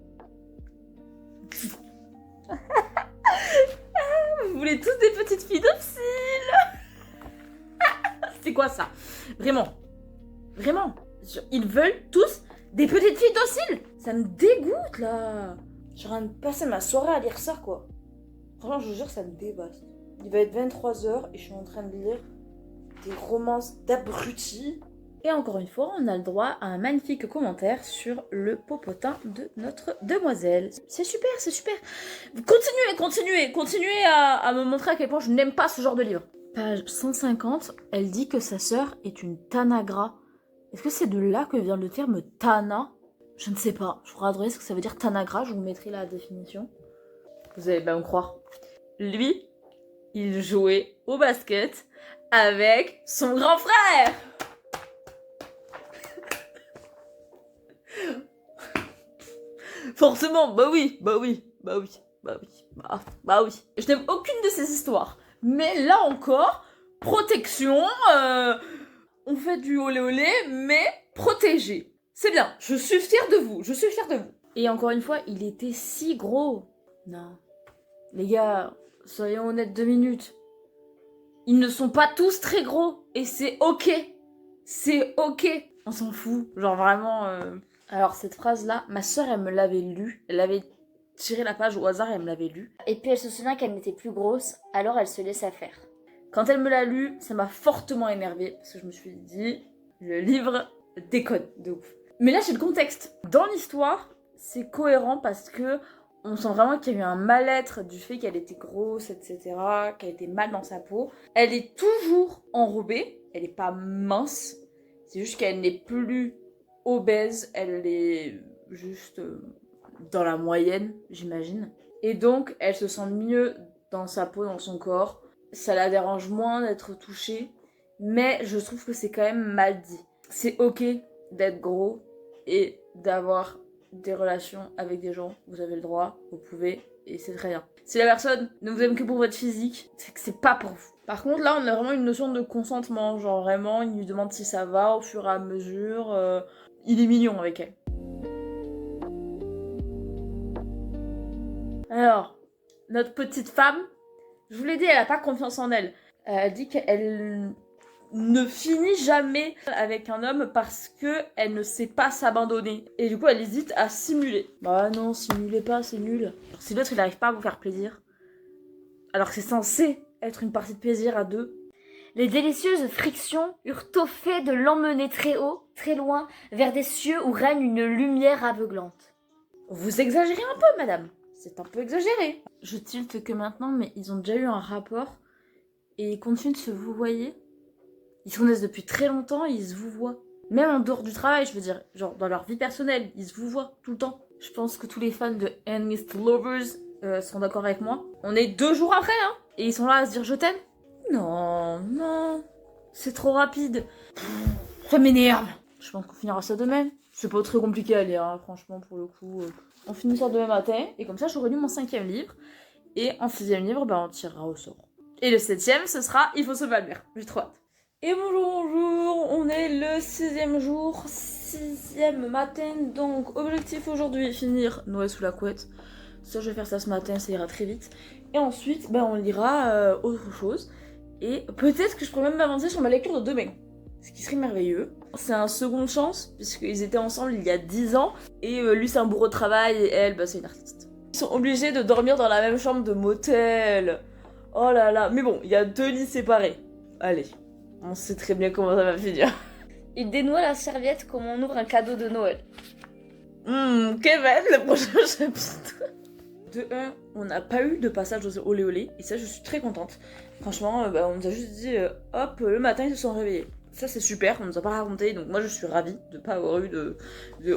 Speaker 1: Vous voulez tous des petites filles dociles? C'est quoi ça? Vraiment. Ils veulent tous des petites filles dociles. Ça me dégoûte là. J'ai rien de passer ma soirée à lire ça quoi. Franchement, je vous jure, ça me dépasse. Il va être 23h et je suis en train de lire des romances d'abrutis. Et encore une fois, on a le droit à un magnifique commentaire sur le popotin de notre demoiselle. C'est super. Continuez à me montrer à quel point je n'aime pas ce genre de livre. Page 150, elle dit que sa sœur est une tanagra. Est-ce que c'est de là que vient le terme tana? Je ne sais pas. Je regarderai ce que ça veut dire tanagra, je vous mettrai la définition. Vous allez bien me croire. Lui, il jouait au basket avec son grand frère. Forcément, bah oui. Je n'aime aucune de ces histoires. Mais là encore, protection, on fait du olé olé, mais protégé. C'est bien, je suis fière de vous. Et encore une fois, il était si gros. Non. Les gars, soyons honnêtes 2 minutes. Ils ne sont pas tous très gros. Et c'est ok. On s'en fout. Genre vraiment... Alors cette phrase-là, ma soeur, elle me l'avait lue. Elle avait tiré la page au hasard et elle me l'avait lue.
Speaker 2: Et puis elle se souvient qu'elle n'était plus grosse, alors elle se laissa faire.
Speaker 1: Quand elle me l'a lu, ça m'a fortement énervée. Parce que je me suis dit, le livre déconne de ouf. Mais là, j'ai le contexte. Dans l'histoire, c'est cohérent parce que On sent vraiment qu'il y a eu un mal-être du fait qu'elle était grosse, etc., qu'elle était mal dans sa peau. Elle est toujours enrobée, elle n'est pas mince, c'est juste qu'elle n'est plus obèse, elle est juste dans la moyenne, j'imagine. Et donc, elle se sent mieux dans sa peau, dans son corps. Ça la dérange moins d'être touchée, mais je trouve que c'est quand même mal dit. C'est ok d'être gros et d'avoir des relations avec des gens, vous avez le droit, vous pouvez, et c'est très bien. Si la personne ne vous aime que pour votre physique, c'est que c'est pas pour vous. Par contre, là, on a vraiment une notion de consentement, genre vraiment, il lui demande si ça va au fur et à mesure, il est mignon avec elle. Alors, notre petite femme, je vous l'ai dit, elle a pas confiance en elle. Elle dit qu'elle ne finit jamais avec un homme parce que elle ne sait pas s'abandonner. Et du coup, elle hésite à simuler. Bah non, simulez pas, c'est nul. Si l'autre, il n'arrive pas à vous faire plaisir, alors que c'est censé être une partie de plaisir à deux.
Speaker 2: Les délicieuses frictions eurent tôt fait de l'emmener très haut, très loin, vers des cieux où règne une lumière aveuglante.
Speaker 1: Vous exagérez un peu, madame. C'est un peu exagéré. Je tilte que maintenant, mais ils ont déjà eu un rapport et ils continuent de se vouvoyer. Ils se connaissent depuis très longtemps et ils se vouvoient. Même en dehors du travail, je veux dire, genre dans leur vie personnelle, ils se vouvoient tout le temps. Je pense que tous les fans de Enemies to Lovers sont d'accord avec moi. On est 2 jours après, hein, et ils sont là à se dire je t'aime. Non, non, c'est trop rapide. Ça m'énerve. Je pense qu'on finira ça demain. C'est pas très compliqué à lire, hein, franchement, pour le coup. On finit ça demain matin, et comme ça, j'aurai lu mon 5e livre. Et en 6e livre, bah, on tirera au sort. Et le 7e, ce sera Il faut sauver Albert. J'ai trop hâte. Et bonjour, bonjour, on est le 6e jour, 6e matin, donc objectif aujourd'hui, finir Noël sous la couette. Ça, je vais faire ça ce matin, ça ira très vite. Et ensuite, ben, on lira autre chose. Et peut-être que je pourrais même m'avancer sur ma lecture de demain. Ce qui serait merveilleux. C'est un second chance, puisqu'ils étaient ensemble il y a 10 ans. Et lui, c'est un bourreau de travail, et elle, bah, c'est une artiste. Ils sont obligés de dormir dans la même chambre de motel. Oh là là. Mais bon, il y a 2 lits séparés. Allez. On sait très bien comment ça va finir.
Speaker 2: Il dénoua la serviette comme on ouvre un cadeau de Noël.
Speaker 1: Kevin, le prochain chapitre. De 1, on n'a pas eu de passage aux olé olé, et ça, je suis très contente. Franchement, on nous a juste dit, hop, le matin, ils se sont réveillés. Ça, c'est super, on nous a pas raconté, donc moi, je suis ravie de pas avoir eu de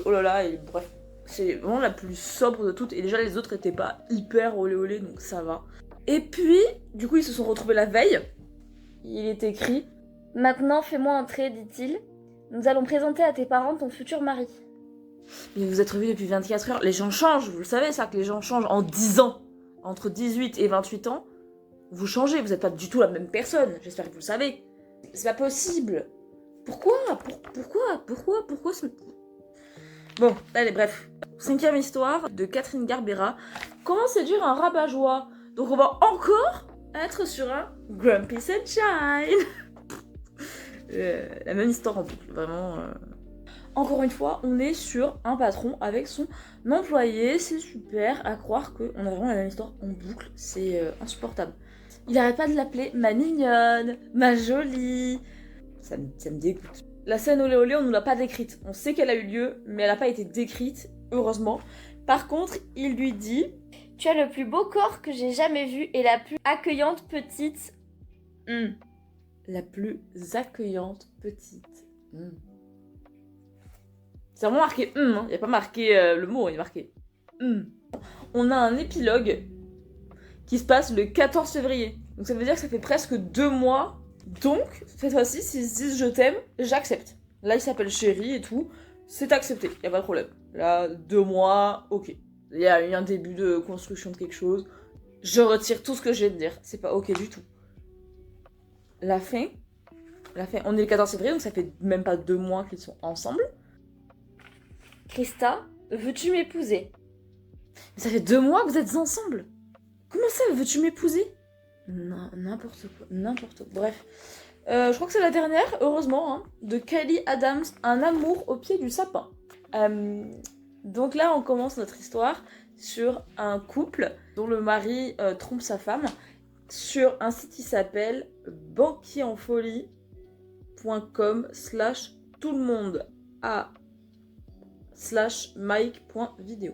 Speaker 1: oh là là, et bref. C'est vraiment la plus sobre de toutes, et déjà, les autres étaient pas hyper olé olé, donc ça va. Et puis, du coup, ils se sont retrouvés la veille. Il est écrit...
Speaker 2: Maintenant, fais-moi entrer, dit-il. Nous allons présenter à tes parents ton futur mari.
Speaker 1: Mais vous êtes revus depuis 24 heures. Les gens changent, vous le savez ça, que les gens changent en 10 ans. Entre 18 et 28 ans, vous changez, vous n'êtes pas du tout la même personne. J'espère que vous le savez. C'est pas possible. Pourquoi Bon, allez, bref. 5e histoire de Catherine Garbera. Comment séduire un rabat-joie. Donc on va encore être sur un Grumpy Sunshine. La même histoire en boucle, vraiment. Encore une fois, on est sur un patron avec son employé, c'est super, à croire qu'on a vraiment la même histoire en boucle, c'est insupportable. Il arrête pas de l'appeler ma mignonne, ma jolie. Ça me dégoûte. La scène olé olé, on nous l'a pas décrite. On sait qu'elle a eu lieu, mais elle a pas été décrite, heureusement. Par contre, il lui dit...
Speaker 2: Tu as le plus beau corps que j'ai jamais vu et la plus accueillante petite...
Speaker 1: La plus accueillante petite. C'est vraiment marqué hein. Il n'y a pas marqué le mot, il est marqué On a un épilogue qui se passe le 14 février. Donc ça veut dire que ça fait presque 2 mois. Donc, cette fois-ci, s'ils se disent je t'aime, j'accepte. Là, il s'appelle chéri et tout. C'est accepté, il n'y a pas de problème. Là, 2 mois, ok. Il y a eu un début de construction de quelque chose. Je retire tout ce que je viens de dire. C'est pas ok du tout. La fin, on est le 14 février, donc ça fait même pas 2 mois qu'ils sont ensemble.
Speaker 2: Christa, veux-tu m'épouser?
Speaker 1: Ça fait 2 mois que vous êtes ensemble. Comment ça, veux-tu m'épouser? Non, n'importe quoi. Bref. Je crois que c'est la dernière, heureusement, hein, de Kylie Adams, Un amour au pied du sapin. Donc là, on commence notre histoire sur un couple dont le mari trompe sa femme sur un site qui s'appelle banquierenfolie.com/tout-le-monde/mike.video.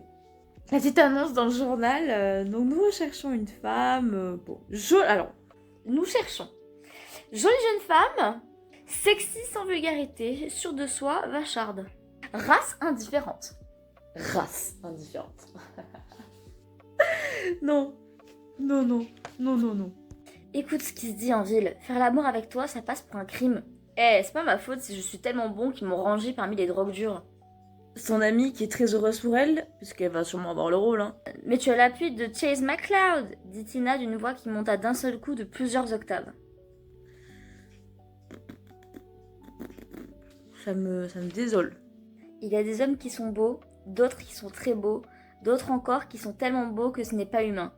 Speaker 1: La petite annonce dans le journal, donc nous recherchons une femme, alors,
Speaker 2: Nous cherchons jolie jeune femme, sexy sans vulgarité, sûre de soi, vacharde. Race indifférente.
Speaker 1: race indifférente. Non, non, non, non, non, non.
Speaker 2: Écoute ce qui se dit en ville, faire l'amour avec toi, ça passe pour un crime. Eh, c'est pas ma faute si je suis tellement bon qu'ils m'ont rangé parmi les drogues dures.
Speaker 1: Son amie qui est très heureuse pour elle, puisqu'elle va sûrement avoir le rôle, hein.
Speaker 2: Mais tu as l'appui de Chase McCloud, dit Tina d'une voix qui monta d'un seul coup de plusieurs octaves.
Speaker 1: Ça me désole.
Speaker 2: Il y a des hommes qui sont beaux, d'autres qui sont très beaux, d'autres encore qui sont tellement beaux que ce n'est pas humain.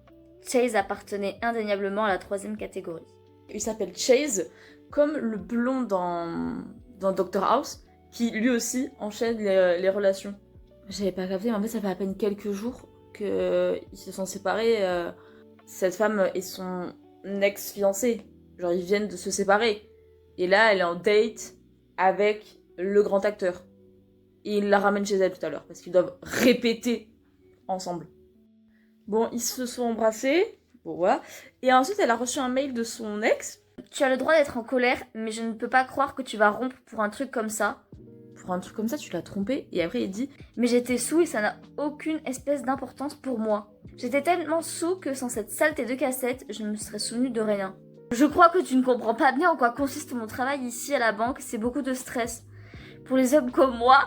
Speaker 2: Chase appartenait indéniablement à la 3e catégorie.
Speaker 1: Il s'appelle Chase, comme le blond dans Dr House, qui lui aussi enchaîne les relations. J'avais pas capté, mais en fait ça fait à peine quelques jours qu'ils se sont séparés. Cette femme et son ex-fiancé, genre ils viennent de se séparer. Et là elle est en date avec le grand acteur. Et il la ramène chez elle tout à l'heure, parce qu'ils doivent répéter ensemble. Bon, ils se sont embrassés, bon voilà. Et ensuite elle a reçu un mail de son ex.
Speaker 2: Tu as le droit d'être en colère, mais je ne peux pas croire que tu vas rompre pour un truc comme ça.
Speaker 1: Pour un truc comme ça, tu l'as trompé. Et après, il dit
Speaker 2: Mais j'étais sous et ça n'a aucune espèce d'importance pour moi. J'étais tellement sous que sans cette saleté de cassette, je ne me serais souvenu de rien. Je crois que tu ne comprends pas bien en quoi consiste mon travail ici à la banque, c'est beaucoup de stress. Pour les hommes comme moi,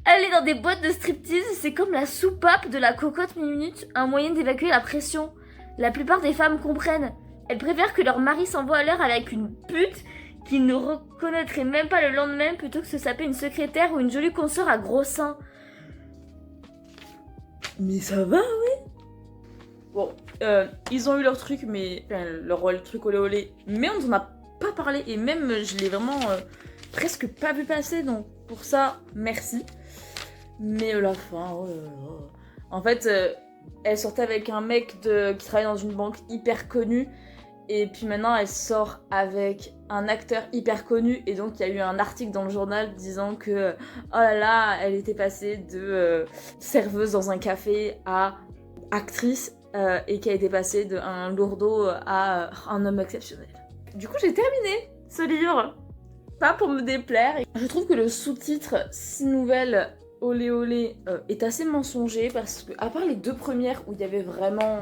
Speaker 2: aller dans des boîtes de striptease, c'est comme la soupape de la cocotte minute, un moyen d'évacuer la pression. La plupart des femmes comprennent. Elles préfèrent que leur mari s'envoie à l'heure avec une pute qu'ils ne reconnaîtraient même pas le lendemain plutôt que se saper une secrétaire ou une jolie consoeur à gros seins.
Speaker 1: Mais ça va, oui. Bon, ils ont eu leur truc, mais enfin, leur truc olé olé, mais on n'en a pas parlé et même je l'ai vraiment presque pas vu passer, donc pour ça, merci. Mais la fin, oh là là. En fait, elle sortait avec un mec qui travaille dans une banque hyper connue. Et puis maintenant, elle sort avec un acteur hyper connu. Et donc, il y a eu un article dans le journal disant que, oh là là, elle était passée de serveuse dans un café à actrice. Et qu'elle était passée d'un lourdeau à un homme exceptionnel. Du coup, j'ai terminé ce livre. Pas pour me déplaire. Je trouve que le sous-titre 6 nouvelles olé olé est assez mensonger. Parce que, à part les 2 premières où il y avait vraiment...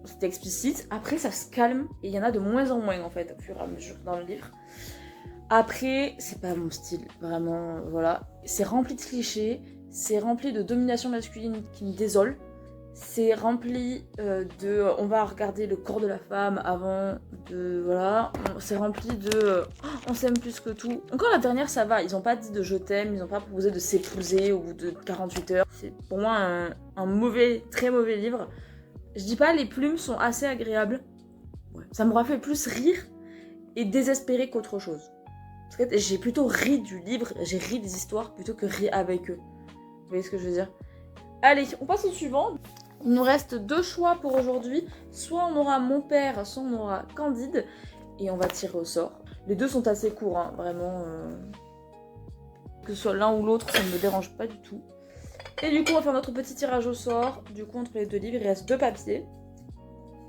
Speaker 1: c'était explicite. Après, ça se calme et il y en a de moins en moins en fait, au fur et à mesure dans le livre. Après, c'est pas mon style, vraiment, voilà. C'est rempli de clichés, c'est rempli de domination masculine qui me désole. C'est rempli de on va regarder le corps de la femme avant de. Voilà. C'est rempli de on s'aime plus que tout. Encore la dernière, ça va, ils ont pas dit de je t'aime, ils ont pas proposé de s'épouser au bout de 48 heures. C'est pour moi un mauvais, très mauvais livre. Je dis pas, les plumes sont assez agréables. Ouais. Ça m'aura fait plus rire et désespérer qu'autre chose. Parce que j'ai plutôt ri du livre, j'ai ri des histoires plutôt que ri avec eux. Vous voyez ce que je veux dire? Allez, on passe au suivant. Il nous reste 2 choix pour aujourd'hui. Soit on aura Mon Père, soit on aura Candide. Et on va tirer au sort. Les 2 sont assez courts, hein, vraiment. Que ce soit l'un ou l'autre, ça ne me dérange pas du tout. Et du coup, on va faire notre petit tirage au sort. Du coup, entre les 2 livres, il reste 2 papiers.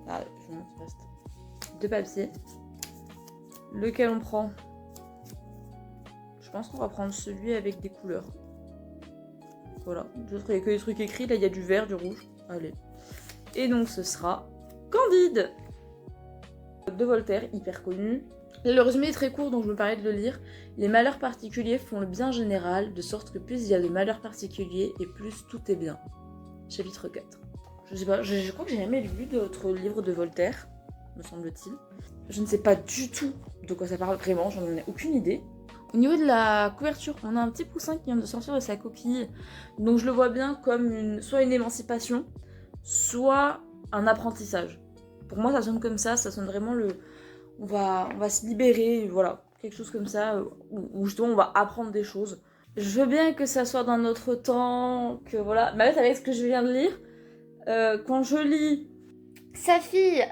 Speaker 1: Ah, je vous montre, il reste 2 papiers. Lequel on prend? Je pense qu'on va prendre celui avec des couleurs. Voilà. D'autres, il n'y a que des trucs écrits. Là, il y a du vert, du rouge. Allez. Et donc, ce sera Candide de Voltaire, hyper connu. Le résumé est très court, donc je me permets de le lire. Les malheurs particuliers font le bien général, de sorte que plus il y a de malheurs particuliers, et plus tout est bien. Chapitre 4. Je sais pas, je crois que j'ai jamais lu d'autres livres de Voltaire, me semble-t-il. Je ne sais pas du tout de quoi ça parle vraiment, j'en ai aucune idée. Au niveau de la couverture, on a un petit poussin qui vient de sortir de sa coquille, donc je le vois bien comme soit une émancipation, soit un apprentissage. Pour moi, ça sonne comme ça sonne vraiment le... On va se libérer, voilà, quelque chose comme ça, où justement on va apprendre des choses. Je veux bien que ça soit d'un autre temps, que voilà. Mais avec ce que je viens de lire, quand je lis...
Speaker 2: Sa fille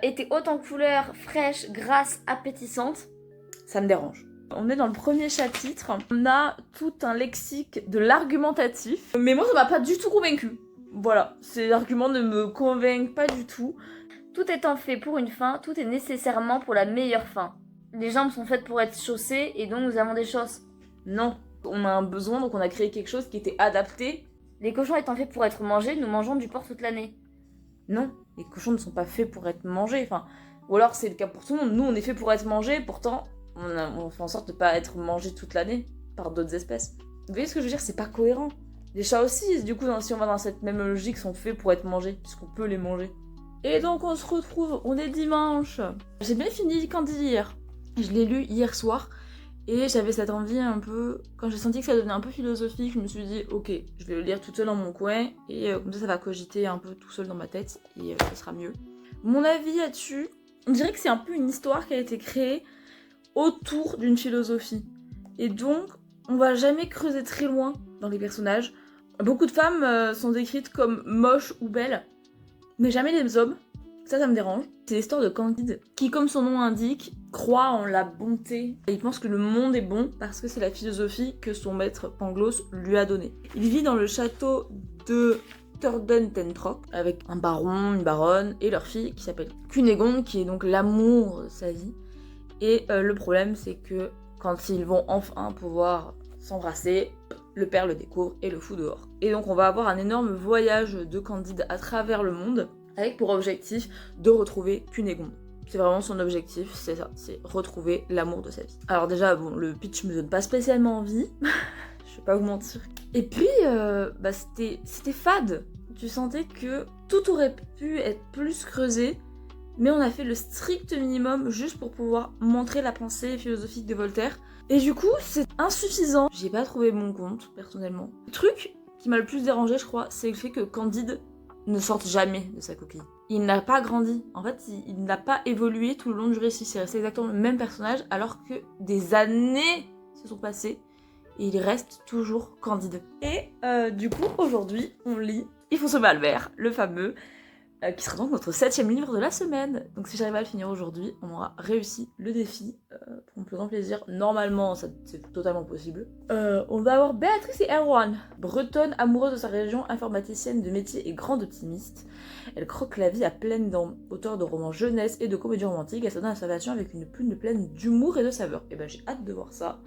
Speaker 2: était haute en couleur, fraîche, grasse, appétissante.
Speaker 1: Ça me dérange. On est dans le premier chapitre, on a tout un lexique de l'argumentatif, mais moi ça m'a pas du tout convaincu. Voilà, ces arguments ne me convainquent pas du tout.
Speaker 2: Tout étant fait pour une fin, tout est nécessairement pour la meilleure fin. Les jambes sont faites pour être chaussées et donc nous avons des chausses.
Speaker 1: Non, on a un besoin, donc on a créé quelque chose qui était adapté.
Speaker 2: Les cochons étant faits pour être mangés, nous mangeons du porc toute l'année.
Speaker 1: Non, les cochons ne sont pas faits pour être mangés, enfin... Ou alors c'est le cas pour tout le monde, nous on est fait pour être mangés, pourtant on fait en sorte de pas être mangés toute l'année par d'autres espèces. Vous voyez ce que je veux dire, c'est pas cohérent. Les chats aussi, du coup, si on va dans cette même logique, sont faits pour être mangés, puisqu'on peut les manger. Et donc on se retrouve, on est dimanche. J'ai bien fini Candide hier. Je l'ai lu hier soir, et j'avais cette envie un peu... Quand j'ai senti que ça devenait un peu philosophique, je me suis dit, ok, je vais le lire toute seule dans mon coin, et comme ça va cogiter un peu tout seul dans ma tête, et ça sera mieux. Mon avis là-dessus, on dirait que c'est un peu une histoire qui a été créée autour d'une philosophie. Et donc, on va jamais creuser très loin dans les personnages. Beaucoup de femmes sont décrites comme moches ou belles, mais jamais les hommes. Ça me dérange. C'est l'histoire de Candide, qui, comme son nom l'indique, croit en la bonté. Et il pense que le monde est bon parce que c'est la philosophie que son maître Pangloss lui a donnée. Il vit dans le château de Turdententrock avec un baron, une baronne et leur fille qui s'appelle Cunégonde, qui est donc l'amour de sa vie. Et le problème, c'est que quand ils vont enfin pouvoir s'embrasser, le père le découvre et le fout dehors. Et donc on va avoir un énorme voyage de Candide à travers le monde, avec pour objectif de retrouver Cunégonde. C'est vraiment son objectif, c'est ça, c'est retrouver l'amour de sa vie. Alors déjà, bon, le pitch me donne pas spécialement envie, je vais pas vous mentir. Et puis, c'était fade. Tu sentais que tout aurait pu être plus creusé, mais on a fait le strict minimum juste pour pouvoir montrer la pensée philosophique de Voltaire. Et du coup, c'est insuffisant. J'ai pas trouvé mon compte, personnellement. Le truc qui m'a le plus dérangé, je crois, c'est le fait que Candide ne sorte jamais de sa coquille. Il n'a pas grandi. En fait, il n'a pas évolué tout le long du récit. C'est resté exactement le même personnage, alors que des années se sont passées et il reste toujours Candide. Et du coup, aujourd'hui, on lit Il faut sauver Albert, le fameux, qui sera donc notre 7e livre de la semaine. Donc si j'arrive à le finir aujourd'hui, on aura réussi le défi pour mon plus grand plaisir. Normalement, c'est totalement possible. On va avoir Béatrice et Erwan, bretonne amoureuse de sa région, informaticienne de métier et grande optimiste. Elle croque la vie à pleines dents. Auteur de romans jeunesse et de comédies romantiques, elle se donne à sa passion avec une plume pleine d'humour et de saveur. Et ben j'ai hâte de voir ça.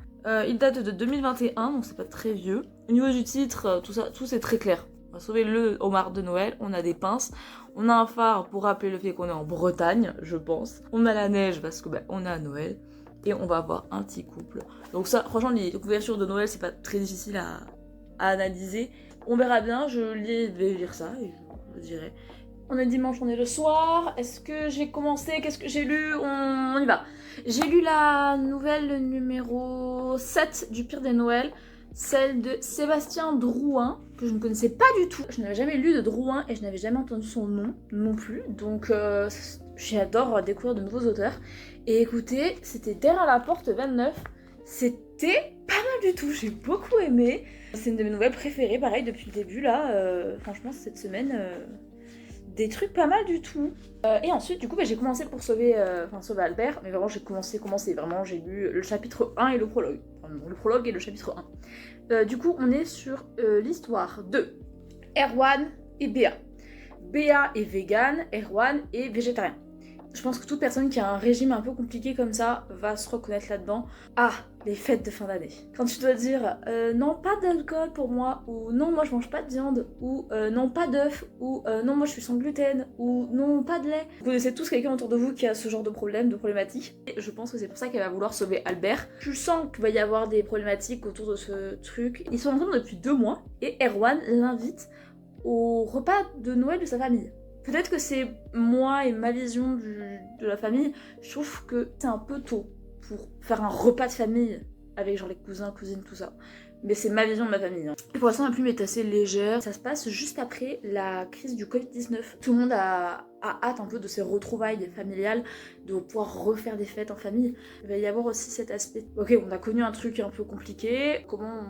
Speaker 1: Il date de 2021, donc c'est pas très vieux. Au niveau du titre, tout c'est très clair. On va sauver le homard de Noël, on a des pinces, on a un phare pour rappeler le fait qu'on est en Bretagne, je pense. On a la neige parce que on est à Noël. Et on va avoir un petit couple. Donc ça, franchement, les couvertures de Noël, c'est pas très difficile à analyser. On verra bien, je vais lire ça et je dirai. On est dimanche, on est le soir. Est-ce que j'ai commencé? Qu'est-ce que j'ai lu? On y va. J'ai lu la nouvelle numéro 7 du Pire des Noëls, celle de Sébastien Drouin, que je ne connaissais pas du tout. Je n'avais jamais lu de Drouin et je n'avais jamais entendu son nom non plus. Donc j'adore découvrir de nouveaux auteurs. Et écoutez, c'était Derrière la porte 29. C'était pas mal du tout, j'ai beaucoup aimé. C'est une de mes nouvelles préférées, pareil, depuis le début, là. Franchement, cette semaine... des trucs pas mal du tout. Et ensuite, du coup, j'ai commencé pour sauver Albert, mais vraiment, j'ai commencé, vraiment, j'ai lu le chapitre 1 et le prologue. Enfin, le prologue et le chapitre 1. Du coup, on est sur l'histoire de Erwan et Béa. Béa est végane, Erwan est végétarien. Je pense que toute personne qui a un régime un peu compliqué comme ça va se reconnaître là-dedans. Ah, les fêtes de fin d'année. Quand tu dois dire non, pas d'alcool pour moi, ou non, moi je mange pas de viande, ou non, pas d'œufs, ou non, moi je suis sans gluten, ou non, pas de lait. Vous connaissez tous quelqu'un autour de vous qui a ce genre de problématique. Et je pense que c'est pour ça qu'elle va vouloir sauver Albert. Tu sens qu'il va y avoir des problématiques autour de ce truc. Ils sont ensemble depuis 2 mois, et Erwan l'invite au repas de Noël de sa famille. Peut-être que c'est moi et ma vision de la famille, je trouve que c'est un peu tôt pour faire un repas de famille avec genre les cousins, cousines, tout ça. Mais c'est ma vision de ma famille. Et pour l'instant, la plume est assez légère. Ça se passe juste après la crise du Covid-19. Tout le monde a hâte un peu de ces retrouvailles familiales, de pouvoir refaire des fêtes en famille. Il va y avoir aussi cet aspect. Ok, on a connu un truc un peu compliqué. Comment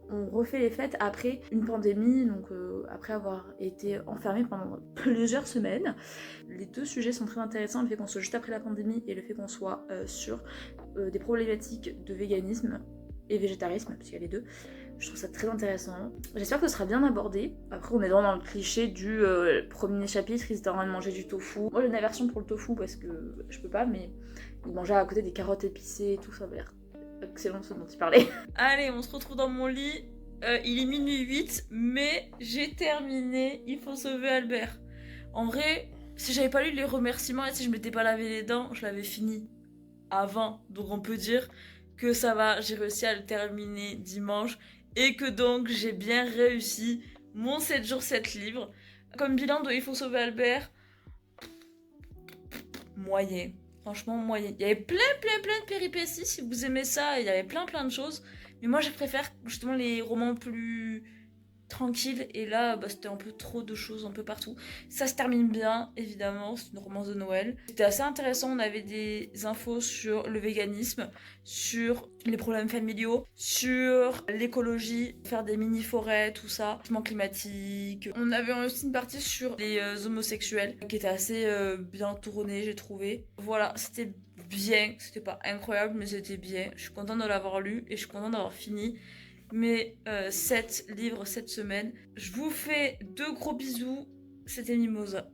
Speaker 1: on refait les fêtes après une pandémie, donc après avoir été enfermé pendant plusieurs semaines. Les deux sujets sont très intéressants, le fait qu'on soit juste après la pandémie et le fait qu'on soit sur des problématiques de véganisme et végétarisme, parce qu'il y a les deux. Je trouve ça très intéressant. J'espère que ce sera bien abordé. Après, on est vraiment dans le cliché du premier chapitre, ils étaient en train de manger du tofu. Moi, j'ai une aversion pour le tofu parce que je peux pas, mais ils mangeaient à côté des carottes épicées et tout, ça a l'air excellent ce dont il parlait. Allez, on se retrouve dans mon lit. Il est minuit 8, mais j'ai terminé Il faut sauver Albert. En vrai, si j'avais pas lu les remerciements et si je m'étais pas lavé les dents, je l'avais fini avant. Donc on peut dire que ça va, j'ai réussi à le terminer dimanche et que donc j'ai bien réussi mon 7 jours 7 livres. Comme bilan de Il faut sauver Albert, moyen. Franchement, moyen. Il y avait plein de péripéties, si vous aimez ça, il y avait plein de choses. Mais moi, je préfère justement les romans plus tranquilles. Et là, c'était un peu trop de choses un peu partout. Ça se termine bien, évidemment. C'est une romance de Noël. C'était assez intéressant. On avait des infos sur le véganisme, sur les problèmes familiaux, sur l'écologie, faire des mini-forêts, tout ça, changement climatique. On avait aussi une partie sur les homosexuels qui était assez bien tournée, j'ai trouvé. Voilà, c'était bien. C'était pas incroyable, mais c'était bien. Je suis contente de l'avoir lu et je suis contente d'avoir fini mes 7 livres cette semaine. Je vous fais 2 gros bisous. C'était Mimosa.